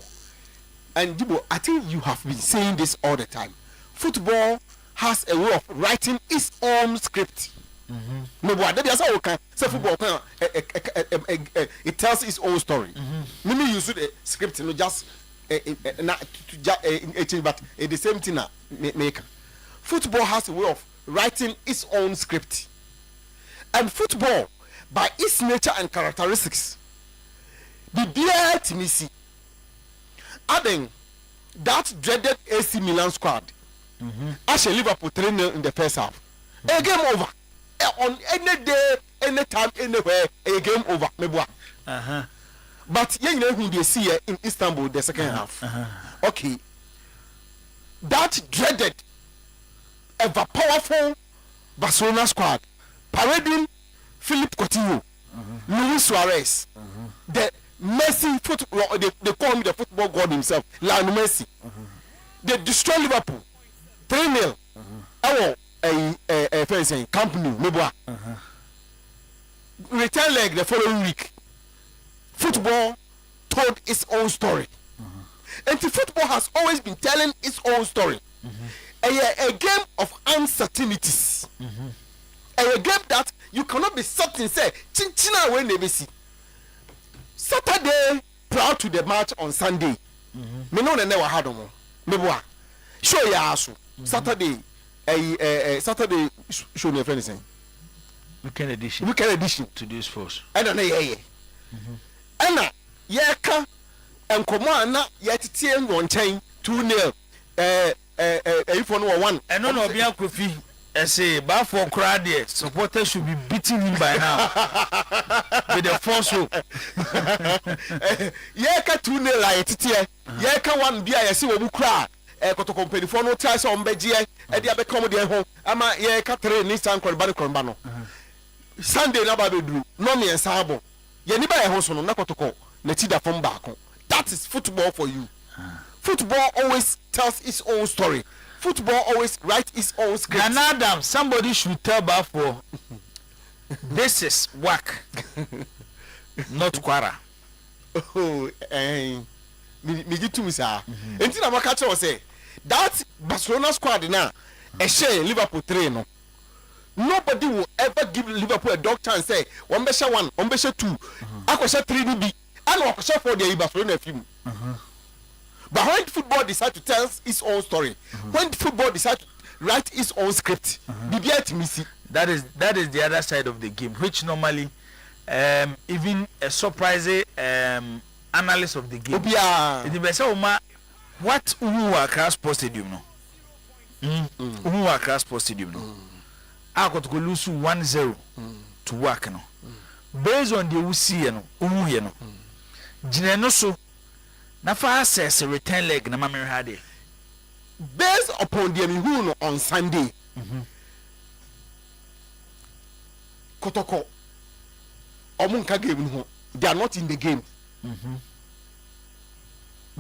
And Jibo, I think you have been saying this all the time. Football has a way of writing its own script. Maybe say football it tells its own story. Maybe you use a script, you know, just but the same thing make. Football has a way of writing its own script, and football, by its nature and characteristics, the dear to me see. Adding that dreaded AC Milan squad, actually Liverpool 3-0 in the first half. A game over. On any day, any time, anywhere, a game over. But you know who they see in Istanbul the second half. Okay. That dreaded, ever powerful Barcelona squad, parading Philippe Coutinho, Luis Suarez, the Messi football, they call him the football god himself, Lionel Messi. They destroy Liverpool 3-0. A friend saying Camp Nou, Meboa. Return leg the following week. Football told its own story. And the football has always been telling its own story. A game of uncertainties. A game that you cannot be certain. Say, Chinchina when they see. Saturday prior to the match on Sunday. Me know they never had them. Me boy, show ya asu. Saturday, Saturday show me friend saying. Weekend edition to this force. I don't know yeah. Anna, yeka, and Comana yet TN 2-0. If one or one, and no be a coffee. I say, but for crowd there, supporters should be beating him by now with the force hope. Yeka 2-0 like TTN. Yeka 1 beer, I see what we cry. Koto company for no ties on Begia, and the other comedy at home. Ama Yeka 3 Nissan Corbano. Sunday na ba bedru no me ensabo ye ni ba ye ho so no na kotoko na tida from back. That is football for you. Football always tells its own story. Football always writes its own script. And Adam, somebody should tell Bafo this is work, not Quara. Oh, me get to me sir. Enti na maka che say that Barcelona squad na e share Liverpool 3 no. Nobody will ever give Liverpool a dog chance. Say one better 1, one better 2. I could say 3 DB. I know I could say 4 the Barcelona film. But when football decides to tell its own story, when football decides to write its own script, that is the other side of the game, which normally even a surprising analyst of the game. It be say what Uhuwa Accra Sports Stadium no. Uhuwa Accra Sports Stadium no. I got to lose 1-0 to work no. Based on the UC no, Uhuye no. Jineno so na fa access return leg na mamere hade. Based upon the Mihuno on Sunday. Kotoko Omunka game no. They are not in the game.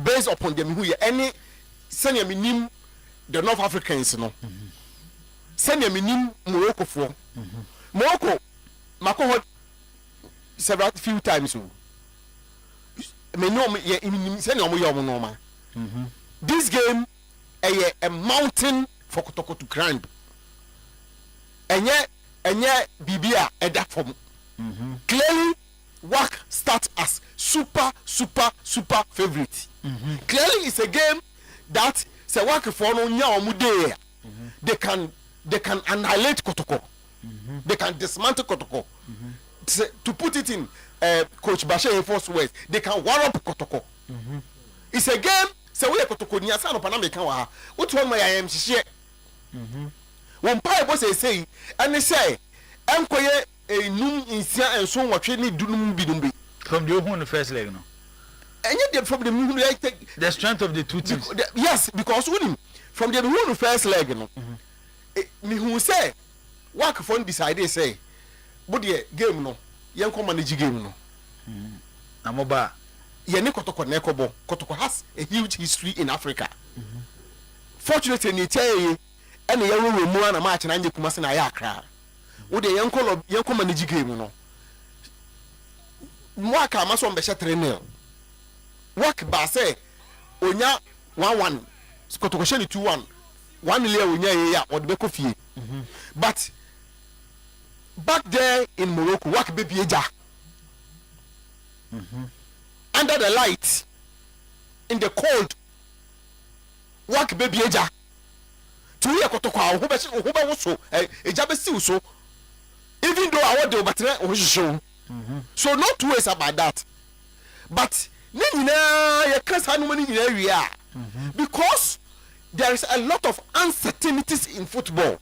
Based upon the Mihuye any senior minim the North Africans no. Senior minim Morocco for. Morocco Mako several few times so. Me know me send your normal. This game a mountain for Kotoko to climb. And yet Bibia at that form. Clearly work starts as super favorite. Clearly it's a game that say work for no nya they can annihilate Kotoko. They can dismantle Kotoko. To put it in Coach Bashe in first words, they can war up Kotoko. It's a game. So we are Kotoko ni asa no paname kan wa. What one my am share. One pipe was say and they say enkoye enum insia enso nwotwe ni dunum bidumbi from the open first leg no. And yet from the strength of the two teams. Yes, because from the first leg no. Me who say work for decide say but the game no yen ko manage game no amoba ye ne Kotoko na ekobo. Kotoko has a huge history in Africa. Fortunately ni tie and ye wo mu na match na anye Kumasi na ya Accra wo de yen ko manage game no mo aka maso mbe 3-0 work ba say onya 1-1 Kotoko she ni 2-1 1 lea onya ye ya o de be ko fie. But back there in Morocco, work baby eja. Under the light, in the cold, work baby eja. To hear Kotoko, who be so, eja be still so. Even though I want the battery show. So not two ways about that. But you can't have no money in the area because there is a lot of uncertainties in football.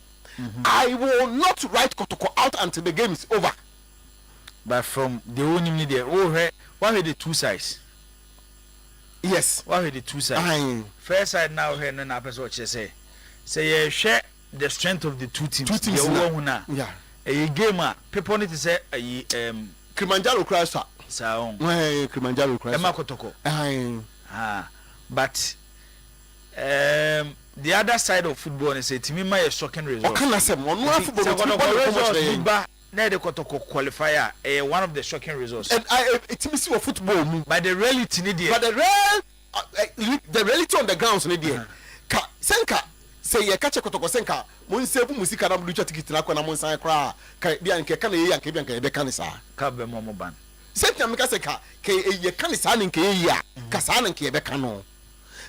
I will not write Kotoko out until the game is over. But from the only there, what are the two sides? Yes. What are the two sides? First side now here, no person what you say. Say share the strength of the two teams. Yeah. A gamer, people need to say Kilimanjaro Christ. Sound. Kilimanjaro Christ. Emma Kotoko. But the other side of football is a team my shocking result. Can I say one football qualifier one of the shocking results. And it means football. But the reality but the real the reality on the grounds ne there ka senka say ye ka che kotoko senka mo nsefu musika na mducha tikiti na kwa na mo nsan kra ka bia nke ka na ye yanke bia nke be kan sa ka be mo ban senka me ka se ka ye kan sa ne nke ye ya ka sa ne nke be kan no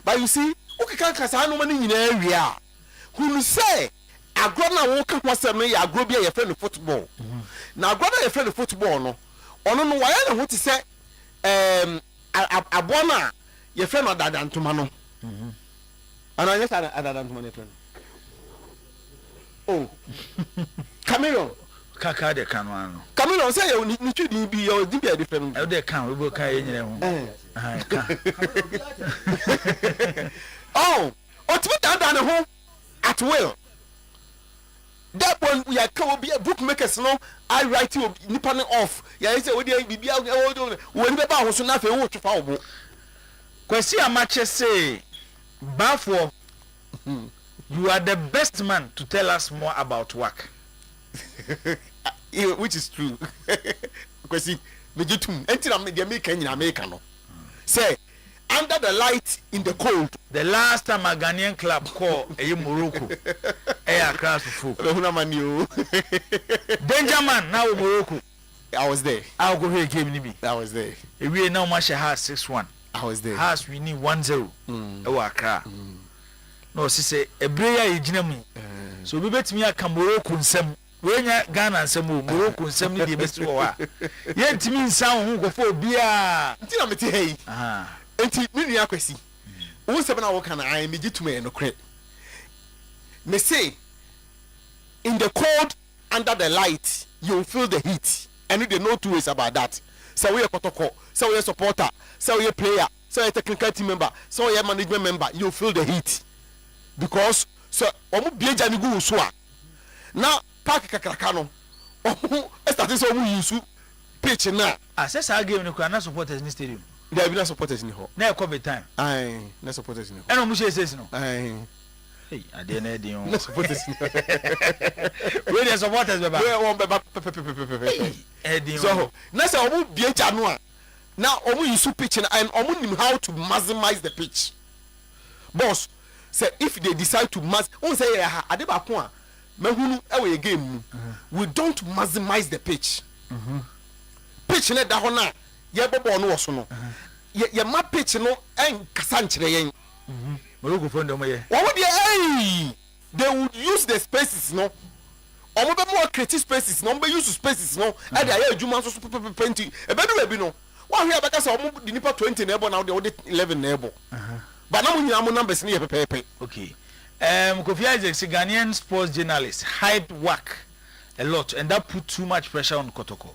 but you see okay ka sa no ma ni nyina awia hunu say agro na wo ka kwasem no ya agro bia ye friend football na agro na ye friend football no ono no wa ya ne ho ti say abona ye friend adadantoma no ana yes adadantoma ne friend oh Cameron kaka de kanwano Cameron say you ni twidi bi you di bi different e de kan we go kan ye nyere ho oh otimi dada ne ho at will that one we are can be bookmakers no I write you nipa ne off ya say we dey bibia we ni be ba ho so na fe wo twa wo kwesi amache say bafo you are the best man to tell us more about work which is true kwesi mejitum entina me dey make nyina make no say under the light in the cold the last time a Ghanaian club call Morocco across the folk danger man now Morocco I was there I'll go here game nibi I was there we now match has 6-1 I was there has we need 1-0 Accra no say a prayer ejina so we bet me aka Morocco nsem we nya Ghana nsem Morocco nsem ni the best wa ye ntimi nsan ho go for bia ntina meti hey enti me nua kwasi wo sebe na wo kana ai me gitume no kre me say in the cold under the light you feel the heat and there no two ways about that so we kotoko so we supporter so we player so we technical team member so we management member you feel the heat because so omu bieja ni gu so a na park kakraka no omu start so omu use pitch na access our game no kwa na supporters ni stadium there be no supporters in here na COVID time aye no supporters in here eno mu shey no aye hey ade na ede on no supporters we dey supporters baba we won baba ede so na say omu bieja no a na omu use pitch and omu nim how to maximize the pitch boss say if they decide to on say ya ade ba ko a mahunu e we game we don't maximize the pitch pitch na da ho na ye bobo no wo so no ye ma pitch no en kasa nkyere yen Morocco phone dem ye wo dey they would use the spaces no omo be more creative spaces no be use spaces no e dey ya adwuma so 20 e be do bi no wa hwe abeka say omo di nipa 20 na ebo na wo dey 11 na ebo but na mo nyina mo numbers ni ye pepepe okay Kofi Isaac, Ghanaian sports journalist, hyped work a lot, and that put too much pressure on Kotoko.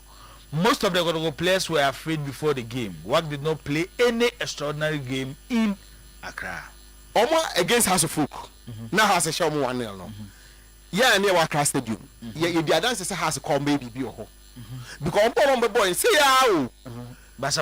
Most of the Kotoko players were afraid before the game. Work did not play any extraordinary game in Accra. Omo against House of Folk. Now has a show mo 1-0 no. Yeah, near Accra Stadium. Yeah, you the dance say has come baby bi ho. Because on boy say ya basa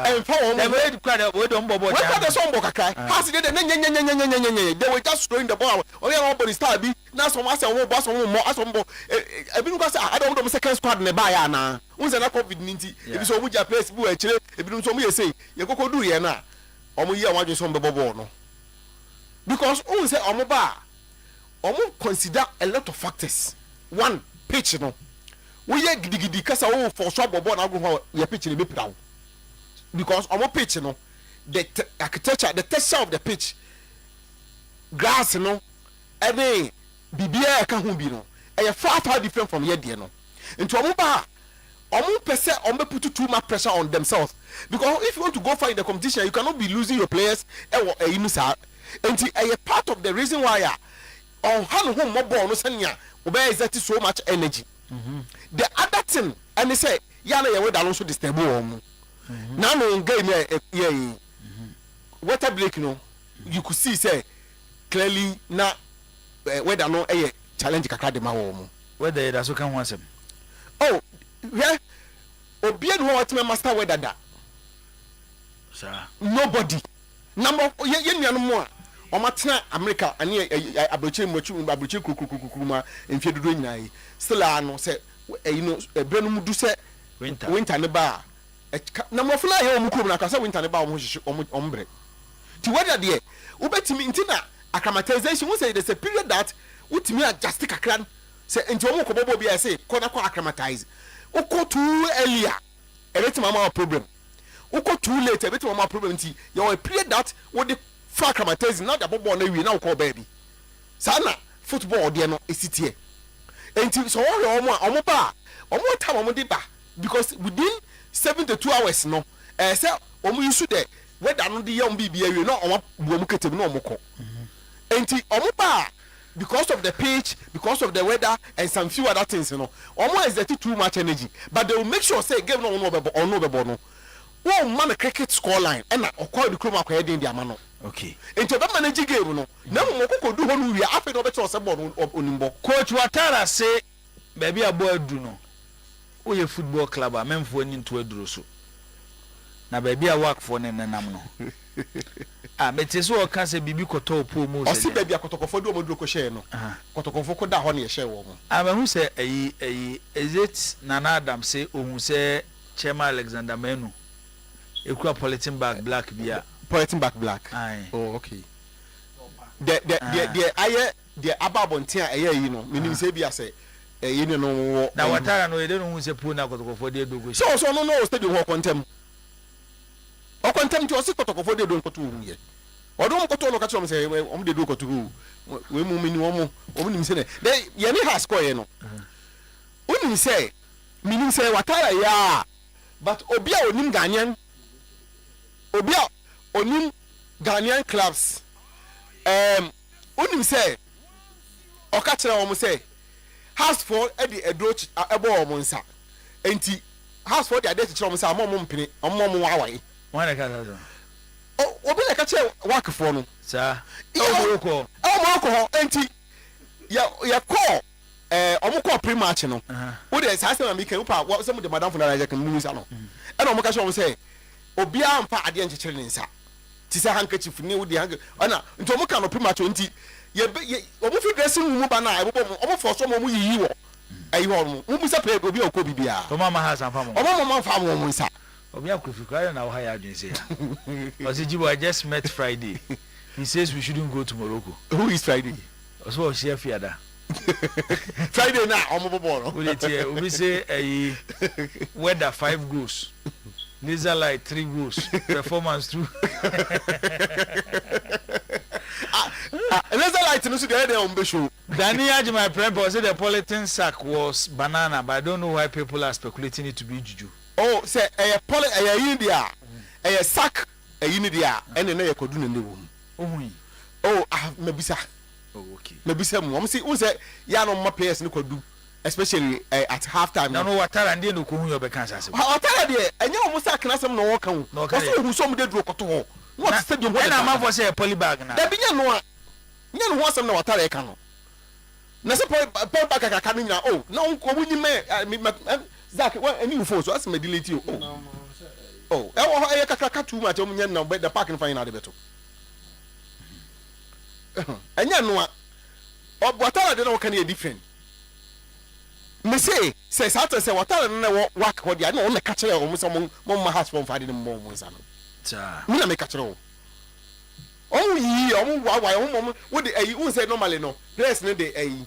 and for the way crowd we don't bobo what the song boka has they were just throwing the ball only one body star bi na some as one boss one more as one bo e bi go say I don't know second squad ne ba ya na unse na covid 19 e bi so mu ja place bu a kire e bi so mu ye say ye kokodu ye na omo yi anwa so mbebo ball no because unse omo ba omo consider a lot of factors. One, pitch no we ye gidigidi kasa wo for so bobo na go ye pitch ni be pirawo because omo pitch no the architecture the texture of the pitch grass no any bibia e ka ho bi no e far different from here there no into omo ba omo pese omo put too much pressure on themselves because if you want to go far in the competition you cannot be losing your players e you say until a part of the reason why on how home mo ball no sanya obey exert so much energy. The other thing and they say yana ye we da so disturb omo now no game yeah water break no you could see say clearly na whether no challenge kakra de ma wo whether that so can want some oh yeah obi no what master weather da sir nobody number ye nuanu mo a o matena America ani abroche kukuruma enfie dodo nyina yi still ano say you know ebrenu mu du say winter ne ba na mo funa ye o mu kurum na ka say winter ne ba o mo hihye o mbre ti whether there ubetimi intina acclimatization we say there's a period that utimi adjust kakra say enti omo kobobo bia say kona kwa acclimatize uko too earlier ebeti mama problem uko too late ebeti mama problem nti you a period that what the for acclimatizing now the bobo na wi na uko baby sana football there no esitie enti so omo ba omo time omo dey ba because within 72 hours no say omo use the weather no dey yam bibia wi no omo buomu ketem no omo ko enti omo ba because of the pitch, because of the weather and some few other things, you know, omo exert too much energy, but they will make sure say game no no. Oh man, cricket score line and acquire the chroma acquired in the amano. Okay. Into that managing game, no. Now we do one we after the better on Unimbo. Coach Watara say, baby a boy do no. We a football club a men for into a druso. Na baby a work for nenamno. Ah, meteso kan se bibi koto promo se. O si baby akotokofo do modro ko share no. Kotokofo ko da ho na ye share wo mo. Ah, me hu se is it Nana Adam say ohun se Chema Alexander Menu. Ekura polythene bag black bia. Polythene bag black. Aye. Oh, okay. The aye the ababonten aye yi no. Menim se bia se yi no. Na watara no ye de no hu se pro na kotokofo de do go. So no stadium ho kontem. Okontem ti osi kotokofo de do nkoto hu ye. Odo nkoto no ka chom se om de do koto hu. We mu mini omo nim se ne. De ye ni ha score ye no. Unim se minim se watara ya but obia onim Ghanaian obia onim Ghanaian clubs unim se oka kire wo mo se Hasford e di edroch ebo wo mo nsa enti Hasford di ade kire wo mo se amom mpene amom wawai Why ka so obi le ka kire wakfo no sa Morocco enti ya call omo call pre-match no wo de sa say na me kan upa some de madam for na ya kan mu nsa no e na omo ka wo say obi amfa ade enchekere ne nsa ti say handkerchief ni wo de hand ana nti omo kan no pre-match nti ye omo fi dressing room mu ba na ebo omo for so mo yiyi wo ayi wo mo mu bisa play obi okọ bibia to mama has am fam omo mama fam mo nsa obi akofi kwara na wo ha ya adwen say Osijibo, I just met Friday. He says we shouldn't go to Morocco. Who is Friday? Also chef Fiada. Friday now omo bobo no we say weather 5 goals, laser light 3 goals, performance 2. Laser light no so dey on be show. Danny Aji, my friend, said the polythene sack was banana, but I don't know why people are speculating it to be juju. Oh, say India, sack India, and then kodu ne wo. Oh, mebisa. Oh, okay. Mebisa mo say who say ya no more players no kodu, especially at half time. No watara and no ko hu your bekansa se. Watara de enye o mo sack na sem no wo kan. No so hu so mo de duro koto ho. What stadium ho. Na man for say poly bag na. Da binya no a. Nya no ho asem na watara e kan no. Na se poly bag kaka no nya oh, na wo nyi me Zach, what any phone so as me delete you. Oh, I kaka too much o nya na the park in fine na de beto. Enya no a watara de na wo kan e different. Me say Saturday say watara na wo work ho dia na wo na ka kire o mo so mo ma house from fade mo mo nsa no. Cha. Me na me ka kire o. O yi o mo wa o mo de ayi wo say normally no. Dress no de ayi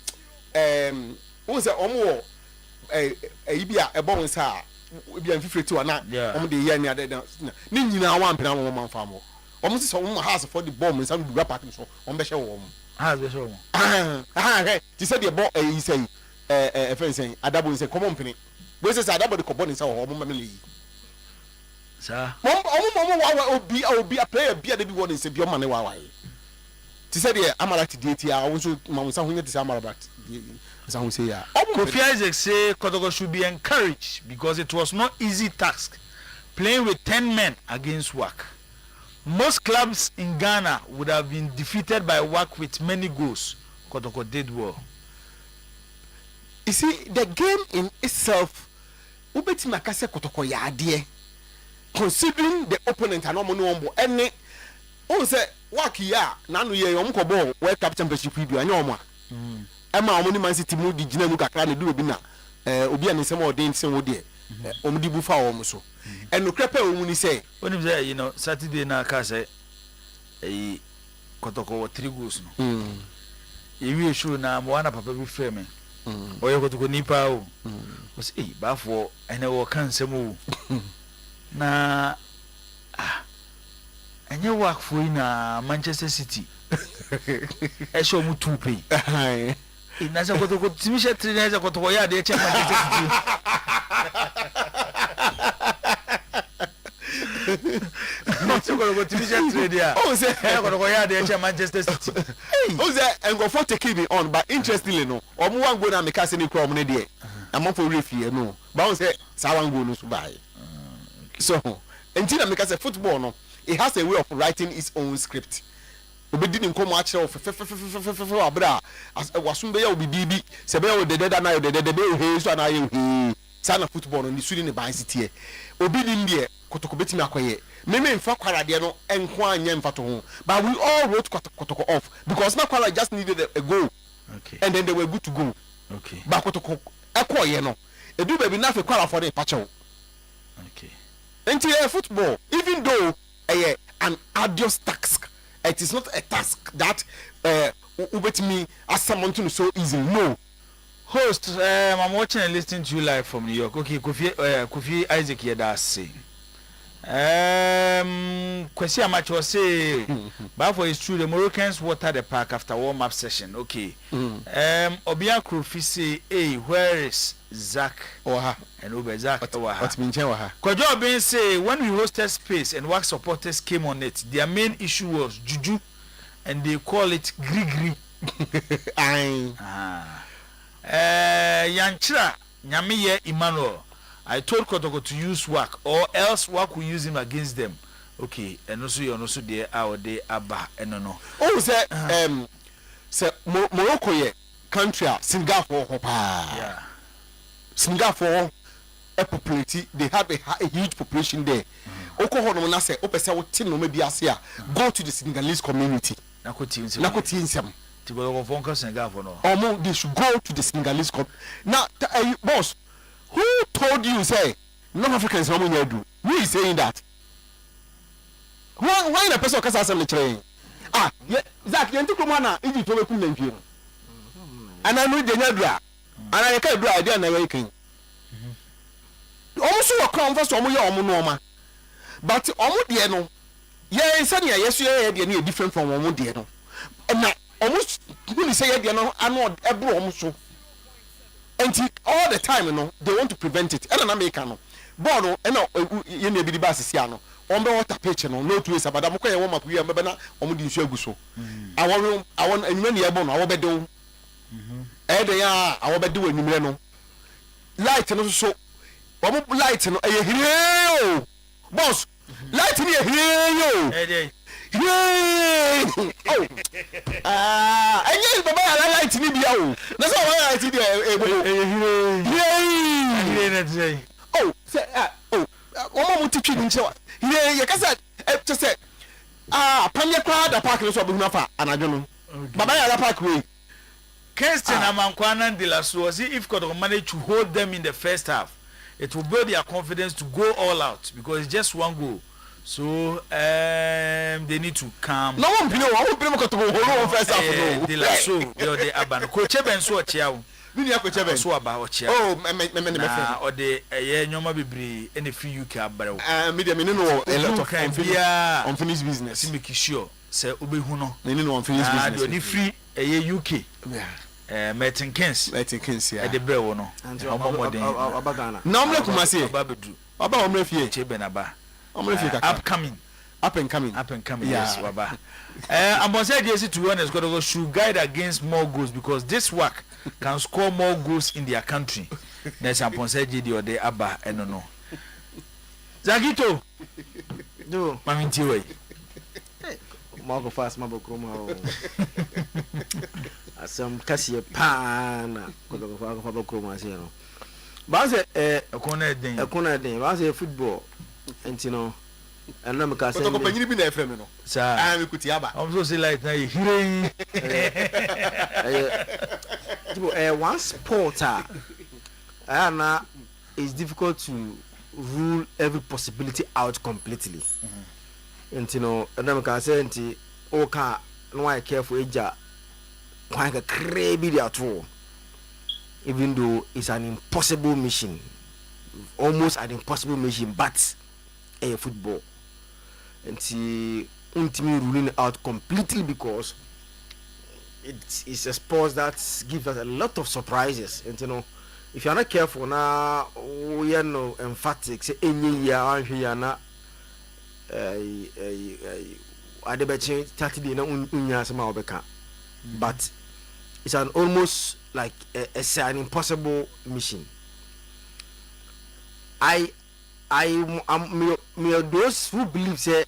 wo say o mo ayi bia e bon nsa bia mfifreti wa na o mo de yi ani ade ni nyina wa mpena mo man fa mo. O mo say so mo house for the bomb nsa do rap so o mo be hye wo mo. House be so mo. Okay. Ti say the bomb ayi say friend saying adabo say come on pene we say adabo de kobo ni say o mo mamele sir mom wa obi a player bia de bi won say bi o mane wa ti say the amarat date a won so mam say hunya ti say amarat say won say ya Kofi Isaac say Kotoko should be encouraged because it was not easy task playing with 10 men against WAC. Most clubs in Ghana would have been defeated by WAC with many goals. Kotoko did well. You see, the game in itself, ubeti makase Kotoko ya adie. Considering the opponent and no one any, oh say waki ya nanu ye omko ball World Cup Championship video anya omwa. Ema omoni Man City mu di gina mu kakra ne do obi na obi an nsem odin nsem wo de omdi bu fa wo so. Eno krepe wo ni say when you say Saturday na ka say kotoko 3 goals no ewie show na mo ana papa bi frɛ me oye kotoko nipa o o say bafo ene wo kan nsɛm o na enye work for na Manchester City e show mu 2 pay na se kotoko timi she 3 na se kotoko ya de che Manchester City oh say kotoko ya de che Manchester City oh say engofo take me on but interestingly no omo wan go na make say ni kro omo ne de amon for referee no but oh say sa wan go no so buy so until make say football no it has a way of writing its own script obedi ni nkomo a kire of abra wasum be ya obibi se be ya odededa na odededa be he so na ye he sana football no ni suri ni ban sitie obi ni ndie kotoko betimi akoye meme mfa kwarade no enko anya mfa to ho but we all wrote kotoko off because na kwara just needed a goal and then they were good to go but kotoko ekoye no edu baby na fe kwara for the pacho into football even though an arduous task it is not a task that ubetimi as someone to so easy no host I'm watching and listening to you live from New York. Okay, Kofi Isaac here that say question match was say but for it's true the Moroccans water the park after warm up session. Okay. Obia Kofi say hey where is Zach Oha and Obe Zach Oha what mean Oha Kojo Ben say when we hosted space and work supporters came on it their main issue was juju and they call it grigri Yanchra Nyamiye Emmanuel I told Kotoko to use work or else work will use him against them. Okay, and also you also there our day abba and no. Oh say Morocco ye country Singapore yeah. Singapore a population they have a huge population there. Oko hono na say opese wo tin no ma bi ase a go to the Senegalese community. Nakoti insem. Tibo fonka Singapore no. Omo they should go to the Senegalese now boss who told you say North Africans no mo do? Who is saying that? Why the person kasa asem le kire? Zach yenti kromo na Egypt we kum na ntwie. Ana no de nya dura. Ana ye ka dura ide na we kan. Omo so wakra mfa so omo ye omo no ma. But omo de no ye nsa ne yesu ye de na different from omo de no. Na omo who say ye de no ano ebro omo so. And all the time, you know, they want to prevent it. And America, no, but no, you know, be the basis, you know. On the water pitch, no, no two ways. But I'm okay. I want my bana. I'm going to show you. I want, and many are born. I will be doing. They are. I will be doing. You know, light and also, light and here, boss, light in here, oh, and yes, Baba, I like to be out. That's all I see there. Oh, say, oh, to keep in show. Yeah, you can say, just say, Panya crowd, a park, and I don't know. Baba, I park way. Kirsten Amankwana de la Suosi, if could manage to hold them in the first half, it will build their confidence to go all out because it's just one goal. So they need to calm. No one know. I won't be able to hold first half. De la so they aban. Coach Ben so chiao. Mini Coach Ben so about chiao. Oh, or the nyoma bebre any free UK abaro. Media me no a lot of unfinished business. Make sure say obehu no. Me no unfinished business. Any free UK. Metin Kings yeah. The brew no. Abagana. No me kumase. Ababedu. Aba omrefie. Chebenaba. Upcoming, yes, Baba. I'm going to say this to be honest, God should guide against more goals because this work can score more goals in their country. Next, I'm going to say JD or the Abba, I don't know. Zagito, do Mamintiwe. Marco fast, Mabo Chroma. Some Cassia Pana, Coco Chroma. But a corner day, was a football. And you know, and I'm a say, be there from you. Sir, I'm so say like now hearing one sporter. And it's difficult to rule every possibility out completely. And you know, and I'm say okay no I careful eja quite a crazy at all, even though it's an impossible mission, almost an impossible mission, but a football and see ultimately ruling out completely because it's a sport that gives us a lot of surprises. And you know, if you're not careful now, we are no emphatic say any year here na adebeche 30 day na unya sama obeka, but it's an almost like an impossible mission. I am me those who believe say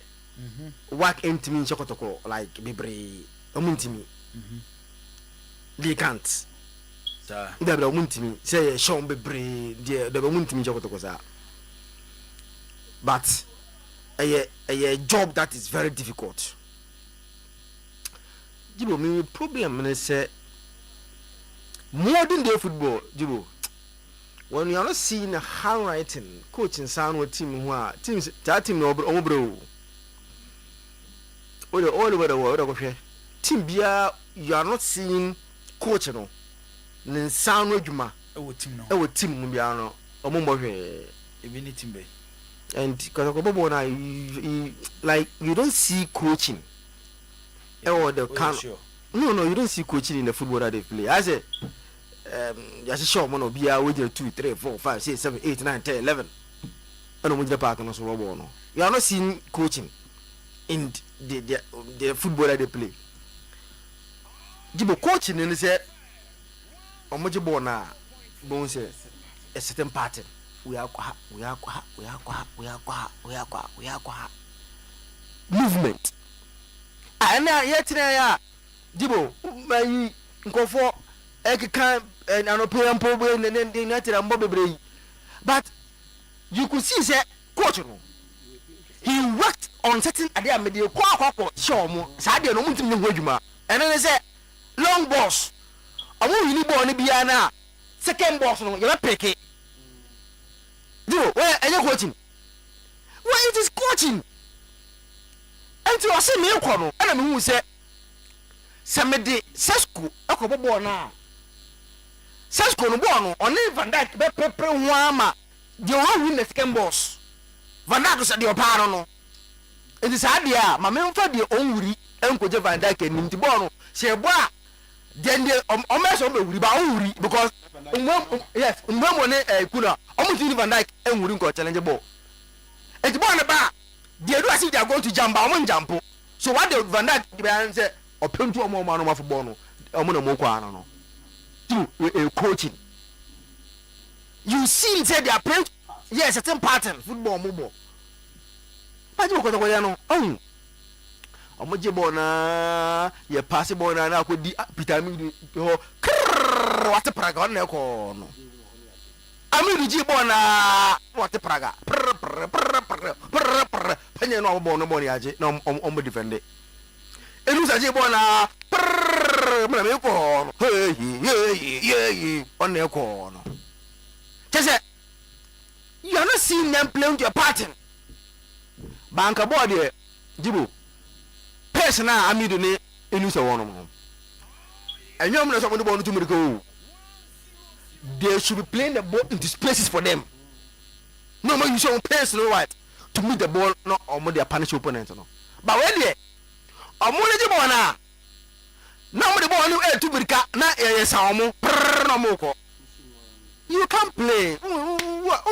work into me chokotoko like bebre omuntimi they can't da bra omuntimi say show bebre the omuntimi chokotoko sa, but a job that is very difficult. Jibo me problem is say modern day football, Jibo, when you are not seeing a handwriting coaching sound with team who are teams that team no bro all over the world team bia you are not seeing coaching no nin sound adwuma e team bia no omombo hwe even the team be and because bobo na like you don't see coaching the can sure. No you don't see coaching in the football that they play. I say just show man bia we 2 3 4 5 6 7 8 9 10 11 and we the park no so bobo no you are not seeing coaching in the football that they play. Jibo coaching in say omojibo na bon say a certain pattern we are movement ana yet na ya Jibo mai nkofo ekeka anopean problem ne natira mbo bebre, but you could see say coach no he worked on certain idea media kwa show mo sa de no mutim ne ho adwuma ene ne say long balls omo yini ball ne bia na second balls no you pick it do where any coaching why it is coaching enti o se me ko no ana me hu say samedi sesku akobo ball na sesku no ball no oni Van Dijk be prepare ho ama de o win the second balls Van Dijk so de o pa no enti sa de a ma me mfa de onwuri enkoje Van Dijk enim ti ball no se bo a then the omeso be wuri ba onwuri because yes mo ne kuna omo ti Van Dijk enwuri nko challenge ball enti ball na ba they do as if they are going to jump omo jump, so what the Van Dijk be say opem to omo no ma football no omo na mo kwa no through coaching you see say they are playing yes certain pattern football mobile but you ko ya no omo je ball na ye pass ball na na ko di Peter mi ho what praga on na ko no ami di ball na what praga panye no ball no ball ya je no omo defend enu sa je ball na mna me ko no hey on na ko no say you are not seeing them playing to a pattern banka board here Jibo person na amido ne enu sa wono mo enyom na so mo ball no to muriko they should be playing the ball into spaces for them no man you show person right to meet the ball no omo their punish opponent no but when there omo le Jibo na mo the ball no to murika na yesa omo no mo ko you can't play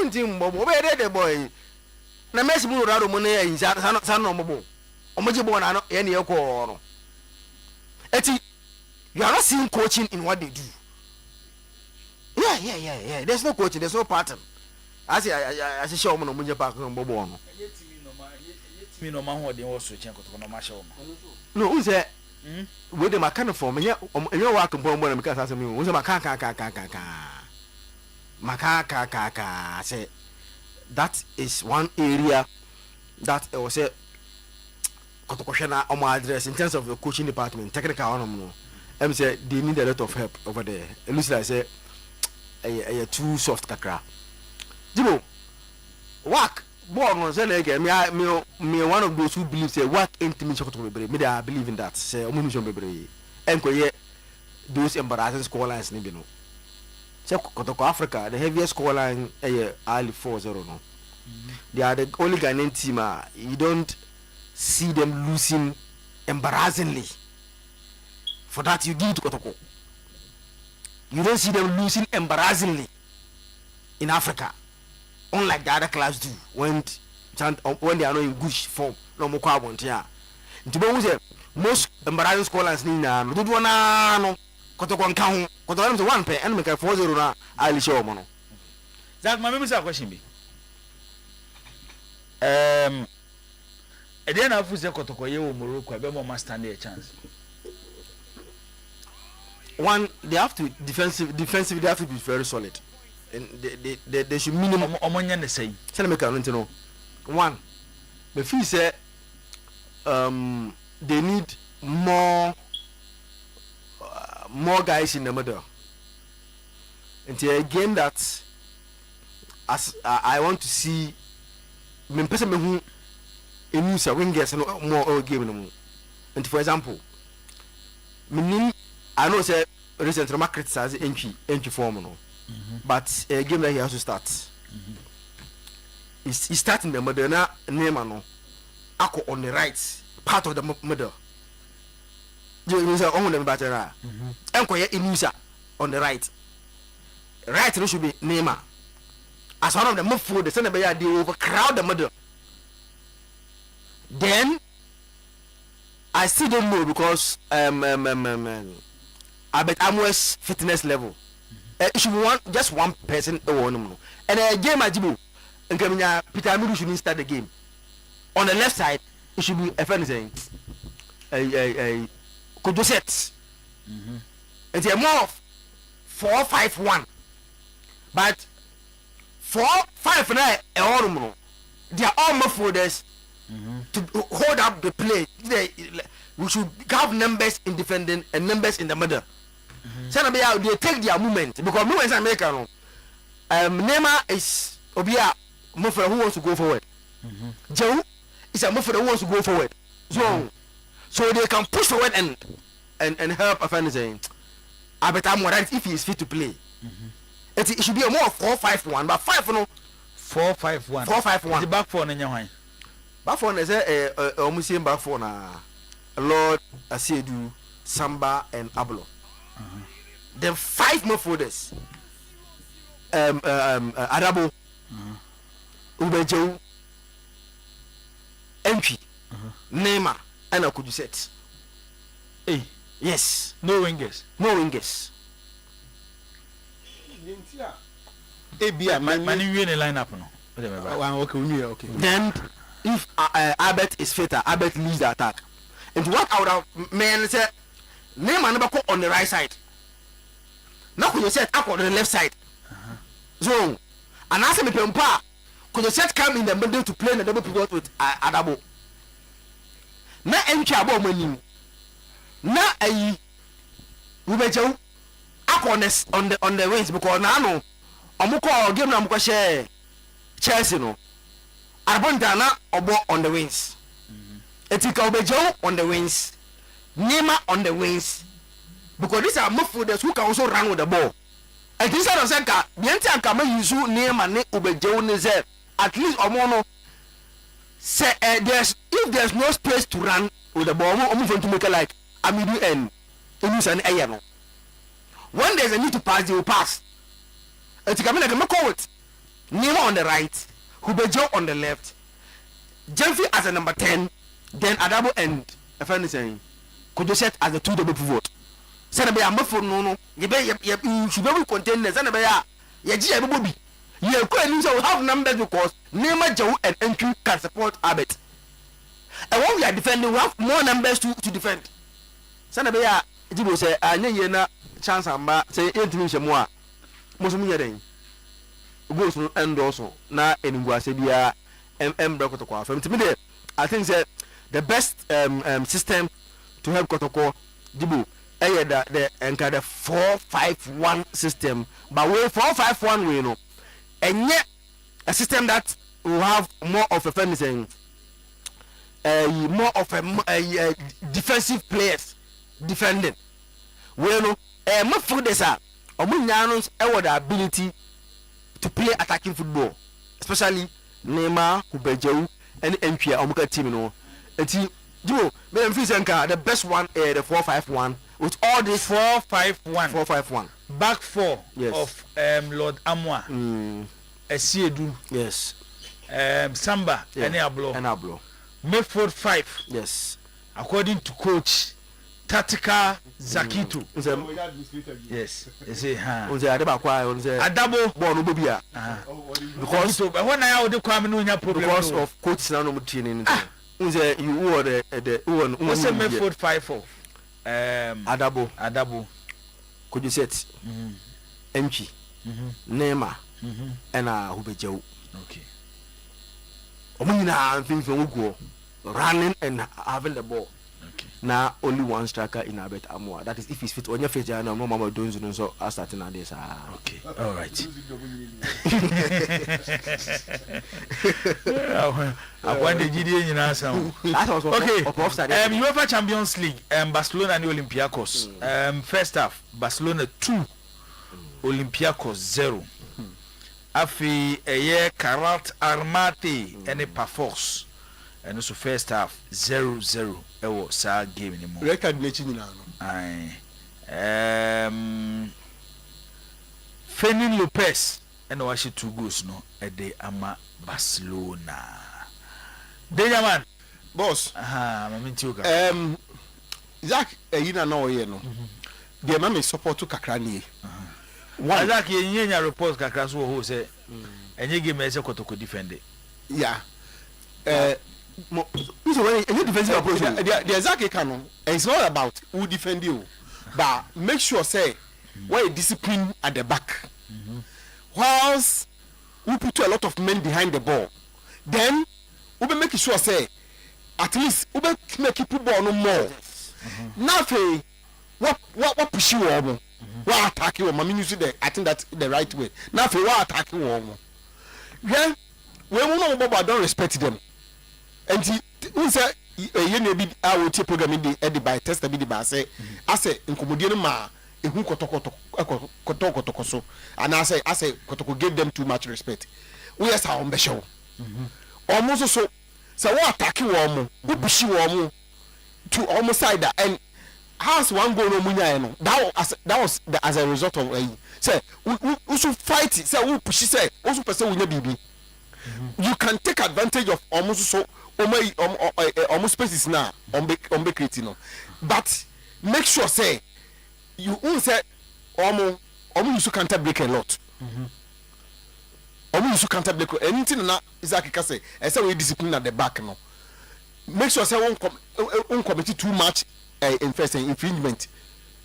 unti mbobo be the boy na Messi mu raro mo na yin sa no mbobo omo Jibo na no ye ne ko no eti you are not seeing coaching in what they do. Yeah there's no coaching, there's no pattern. I say show mo no munje pa ko mbobo no me no man ho de wo so chen ko no ma show no unse we de makana form enye wa kan bombo na mika sa me unse makaka say that is one area that I was say kotokoshena on my address in terms of the coaching department technical one no em say they need a lot of help over there. It looks like say too soft kakra Jibo work born on say like me one of those who believe say what intimate kotoko bebre me I believe in that say omumission bebre enkoye those embarrassing score lines ni bi no say kotoko Africa the heaviest score line early 4-0 no. They are the only Ghanaian team you don't see them losing embarrassingly. For that you give to Kotoko. You don't see them losing embarrassingly in Africa. Unlike the other clubs do when they are not in good form. No more want here. Most embarrassing scorelines ni na no do na no Kotoko nka ho. Kotoko say one pair and make 4-0 na Ali show mo no. Zach, my say question be. And then I was Kotoko ye wo Morocco be more stand a chance. One, they have to defensively they have to be very solid, and they should minimum. Omonyan the same. Tell me, I know. One, the fee say, they need more guys in the middle. Into a game that, as I want to see, me person me who inusa wingers and more game no more. And for example, I know say recently my criticize entry form no, but a game that he has to start. He's starting the middle na Neymar no, ako on the right part of the middle. You say on the better na, enkoye Inusa on the right. Right no should be Neymar. As one of the midfield, the center back they overcrowd the middle. Then I still don't know because I bet Amwes fitness level. It should be just one person and a game at Jibu and Peter Amiru shouldn't start the game. On the left side, it should be a friend saying a Kojoset. It's a more 4-5-1. But 4-5 now they are all midfielders to hold up the play. We should have numbers in defending and numbers in the middle. They take their movement because movement is American. Neymar is Obia Muffer who wants to go forward. Joe is a Muffer who wants to go forward. So they can push forward and help a fan saying, I bet I'm right if he is fit to play. It should be a more 4-5-1, but 5 no 4-5-1. 4-5-1. The back four in your back four is almost same back four na Lord Asiedu, Samba and Ablo. Then 5 more folders. Adabo, Ubejo, Entry, Neymar, and I could set. Hey, yes, no wingers. My new lineup no. Okay. Then if Albert is fitter, Albert leads the attack. And what I would have meant say Neymar never go on the right side. Now could you set up on the left side? So and as me pempa could you set come in the middle to play the double pivot with Adabo. Na entry abo manim. Na ayi Ubejo up on the wings because now no omuko game na mko share Chelsea no Arbonda na obo on the wings. Etika Ubejo on the wings. Neymar on the wings. Because these are midfielders who can also run with the ball. And this are the second. The entire can use Neymar ne Ubejo ne ze at least omono say if there's no space to run with the ball, I'm going to make it like Amidu and Inusa Ayano. When there's a need to pass, they will pass. It's coming like a McCourt. Neymar on the right, Ubejo on the left, Jeffrey as a number 10, then Adabo and a friend is saying, could you set as a 2 double pivot? Senabe a mafo no you should be contain the Senabe ya ji everybody. You will have numbers because Neymar, Joe and Enku can support Abet. And when we are defending, we have more numbers to defend. Senabe ya Jibo say anye na chance amba say intimation mo a mo so mu yeden. Goals no end also na eniguase bia break Kotoko from to me there. I think that the best system to help Kotoko Jibo the 4-5-1 system, but we 4-5-1 we know, and yet a system that will have more of a fencing, more of a defensive players defending. Well, no, my food is a Omunyanos have the ability to play attacking football, especially Neymar, Kubejew, and Mpia Omuka team. You know, and you the best one, the 4-5-1 with all this 4-5-1 back four yes. of Lord Amwa, Esiedu, yes, Samba, yeah. and Ablo. Midfield 5, yes, according to coach Tactical Zakito. Yes, you see, Adabo, because when I would come in because of coach Nanomutin. You were the what's a midfield 5-4? Adabo. Could you set Mchi, Neymar, and Hubejo? Okay. Omina things will go running and having the ball. Okay. Now only one striker in Abet Amwa. That is if he's fit on your face. I know Mama doing so. I starting on this. Okay. All right. I want the GDA in answer. Okay. UEFA Champions League. Barcelona and Olympiacos. First half, Barcelona 2, Olympiacos 0. Afi eye Karat Armate and a Pafos. And also first half 0-0. Ewo sa game ni mo. Record matching now. Aye. Fermin Lopez and washi 2 goals no ede ama Barcelona. Benjamin Boss. Mami Tioka. Zach yina na oye no. The mama support to kakra ni. One Zach yenya report kakra so ho say enye game ese kotoko defend. Yeah. So when any defensive approach, the exact canon, it's not about who defend you, but make sure say where discipline at the back. Whilst we put a lot of men behind the ball, then we be make sure say at least we be make people ball no more. Now what push you on, what attack you on? I mean you see the I think that's the right way. Now what attack you on? Then when we know about don't respect them. And who say you be our program in the by test be the say I say incommodate ma who koto so and I say kotoko give them too much respect. We are on the show. Almost so what attack you who push you to almost side that and how's one goal no munya that was as a result of say we should fight it say who push say also person we BB. You can take advantage of almost so almost spaces now on be creating, but make sure say you won't say almost you counter break a lot. Almost you counter break anything na Isaac say I say we discipline at the back no. Make sure say won't commit too much infringement,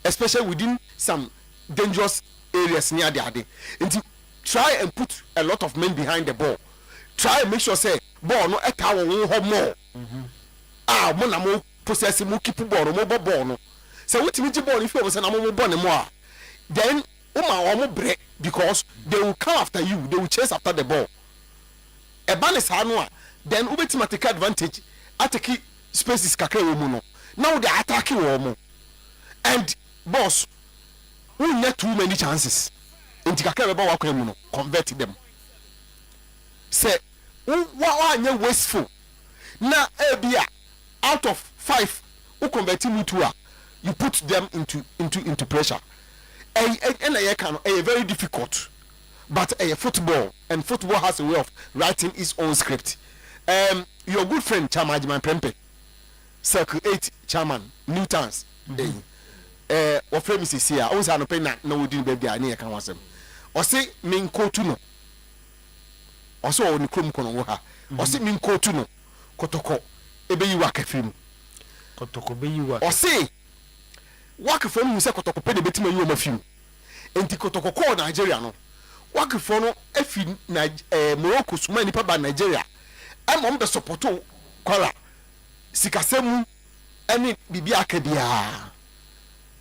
especially within some dangerous areas near the ade. And try and put a lot of men behind the ball. Try and make sure say ball no eka wo more. Mo na mo possess mo keep ball mo ball no. Say wetin ji ball if you say na mo ball ne mo a. Then mo break because they will come after you, they will chase after the ball. E ba ne sa no a then ubetima take advantage atake spaces kakra wo mu no. Now they attack you mo. And boss, we need too many chances. Inti kakra be ba wa kwa mu no, convert them. Say what wasteful now out of 5 who convert him to you put them into pressure and a very difficult but a football and football has a way of writing its own script. Your good friend Chairman Prempe Circle 8 Chairman Newtons or friend Mrs. Sia always had no pain no we didn't baby I near can was him or say mean ko to no also on krom kono wo ha o se min ko tu no kotoko ebe yi waka fim kotoko be yi waka o se waka fam mu se kotoko pe de betima yi o ma fim enti kotoko ko Nigeria no waka fo no afi na Morocco suma ni pa ba Nigeria e mo mbe supporto kwala sikasemu eni bibia ka bia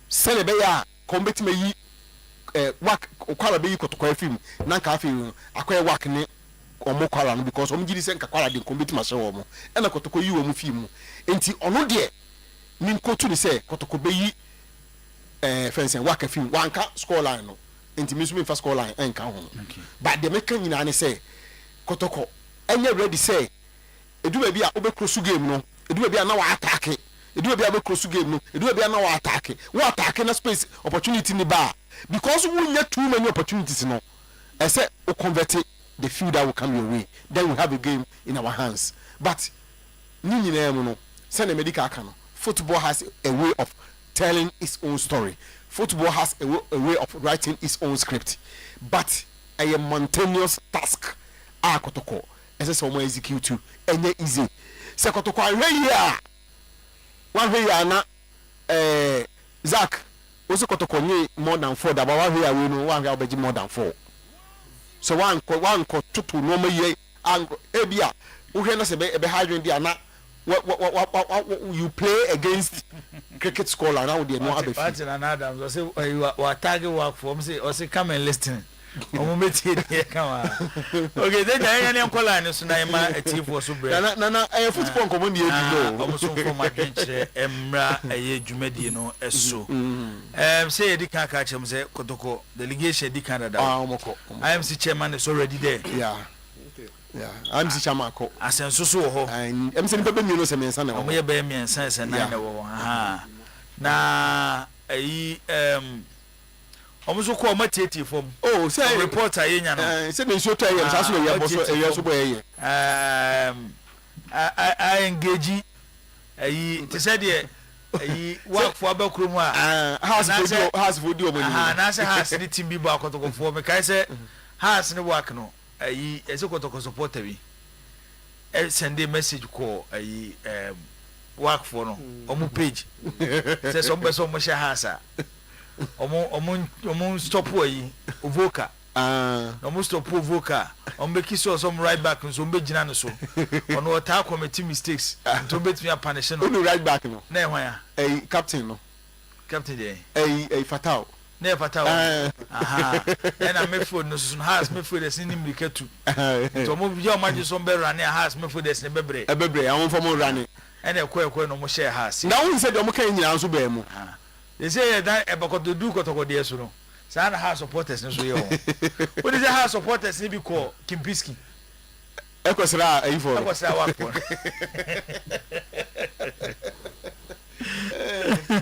sele be ya ko betima yi wak kwala be yi kotoko afim na ka afi akoy wak ni omo kwala no because omo gidi se nka kwala de compete ma hye wo mo e na kotoko yi wo mu fi mu enti ono de min ko tu ni se kotoko be yi fence waka film wanka score line no enti mi so me fa score line enka ho but de meka nyina ne se kotoko enye ready say edu ba bia obekrosu game no edu ba bia na wa attack edu ba bia obekrosu game no edu ba bia na wa attack na space opportunity ni ba because we get too many opportunities no I say we convert the few that will come your way then we have a game in our hands but ni nyina mu no say na medical aka no football has a way of telling its own story. Football has a way of writing its own script but a mountainous task kotoko ese so mo execute enye easy se kotoko ahwe ya one here na Zach also kotoko nye more than 4 da ba one here we no one here obeji more than 4 so one ko tutu no ma ye ango ebia wo hwe na se be hydrogen dia na you play against cricket scholar now they know how to feel and Adams say you are target work for me say come and listen omo meti dey come okay then any call line so na ma ati for so break na football ko mo dey do omo so for my kenche emra dwumadi no eso say edi kan ka chem say kotoko delegation di Canada IMC chairman is already there I'm the chairman ko asenso so ho I'm saying people me no say mensa na omo ye be mensa say na wo ha na omuso ko matete fom say reporter yenya no say me so try am so ye boso e so boye I engage te say de work for abakuru mu a house video money na say house ni team bi ba akotoko fo me kai say house ni work no ese kotoko supporter bi send a message ko work for no omu page say some person mo share house omo stop way voka omo stop voka omo be kiss some right back so be gina no so ono wata committee mistakes to bet me punish no no right back no na ehwan ya captain no captain dey fatal na fatal aha na me phone no so has me phone des ni mriketu to mo bi o ma je so be run has me phone des ne bebre awon fo mo run na ekwe no mo share has na won say de mo kan nyina so ba mu they say that ebakoto do kotoko de so no say na house supporters no so ye ho what is the house supporters ni bi ko Kimpiski ekosra ayifo ekosra wa ko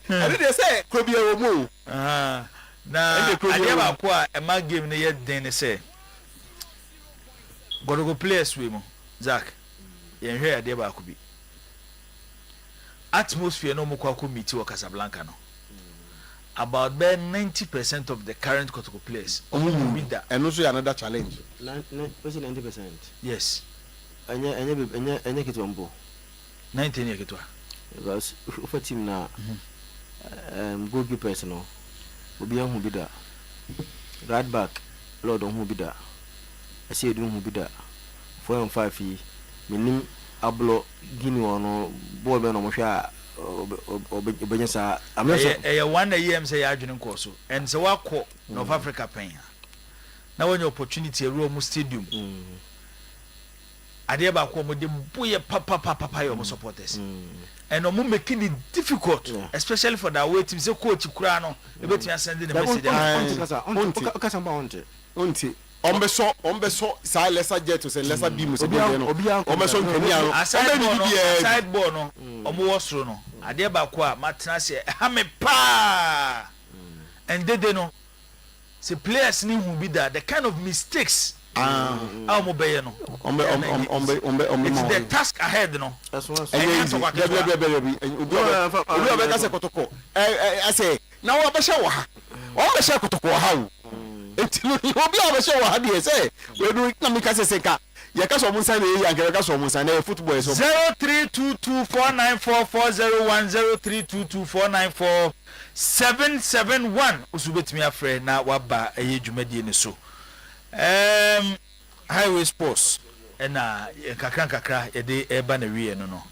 I dey say ko bi e wo mu na ade ba ko a ma game ne ye den ne say godogo players we mo Zach ye hwe ade ba ko bi atmosphere no mo kwa ko meet wo Casablanca no about 90% of the current Kotoko players and also another challenge 90%. Yes anya kitwambo 90 ne kitwa because for team na goalkeepers no obi an hu bi da right back lord on hu bi da ase edu hu bi da 4 and 5 yi minim ablo gini wono ball be no mo hwa obenyasa amese one year say ya adwene nko so and say wako North Africa pen na when opportunity ero mu stadium ade ba ko mo de boye papa your supporters and omo making it difficult especially for that way team say coach kura no e betia send the message onti ombeso sa lesser jet say lesser beam so be no ombeso nkania no side ball no omo wosro no ade ba ko a matena se ha me pa and they no say players ni hu bi that the kind of mistakes omo be no it's the task ahead no that's one obi ka se kotoko I say na wo be she wo ha o be she kotoko ha etino obi a be she wo ha de say we do na me ka se ka ye ka so mo nsan na ye anke ka so mo nsan na football so 03224944010322494771 usubetimi afre na waba eye dwumadie ne so highway sports na kakra ye de eba na wie no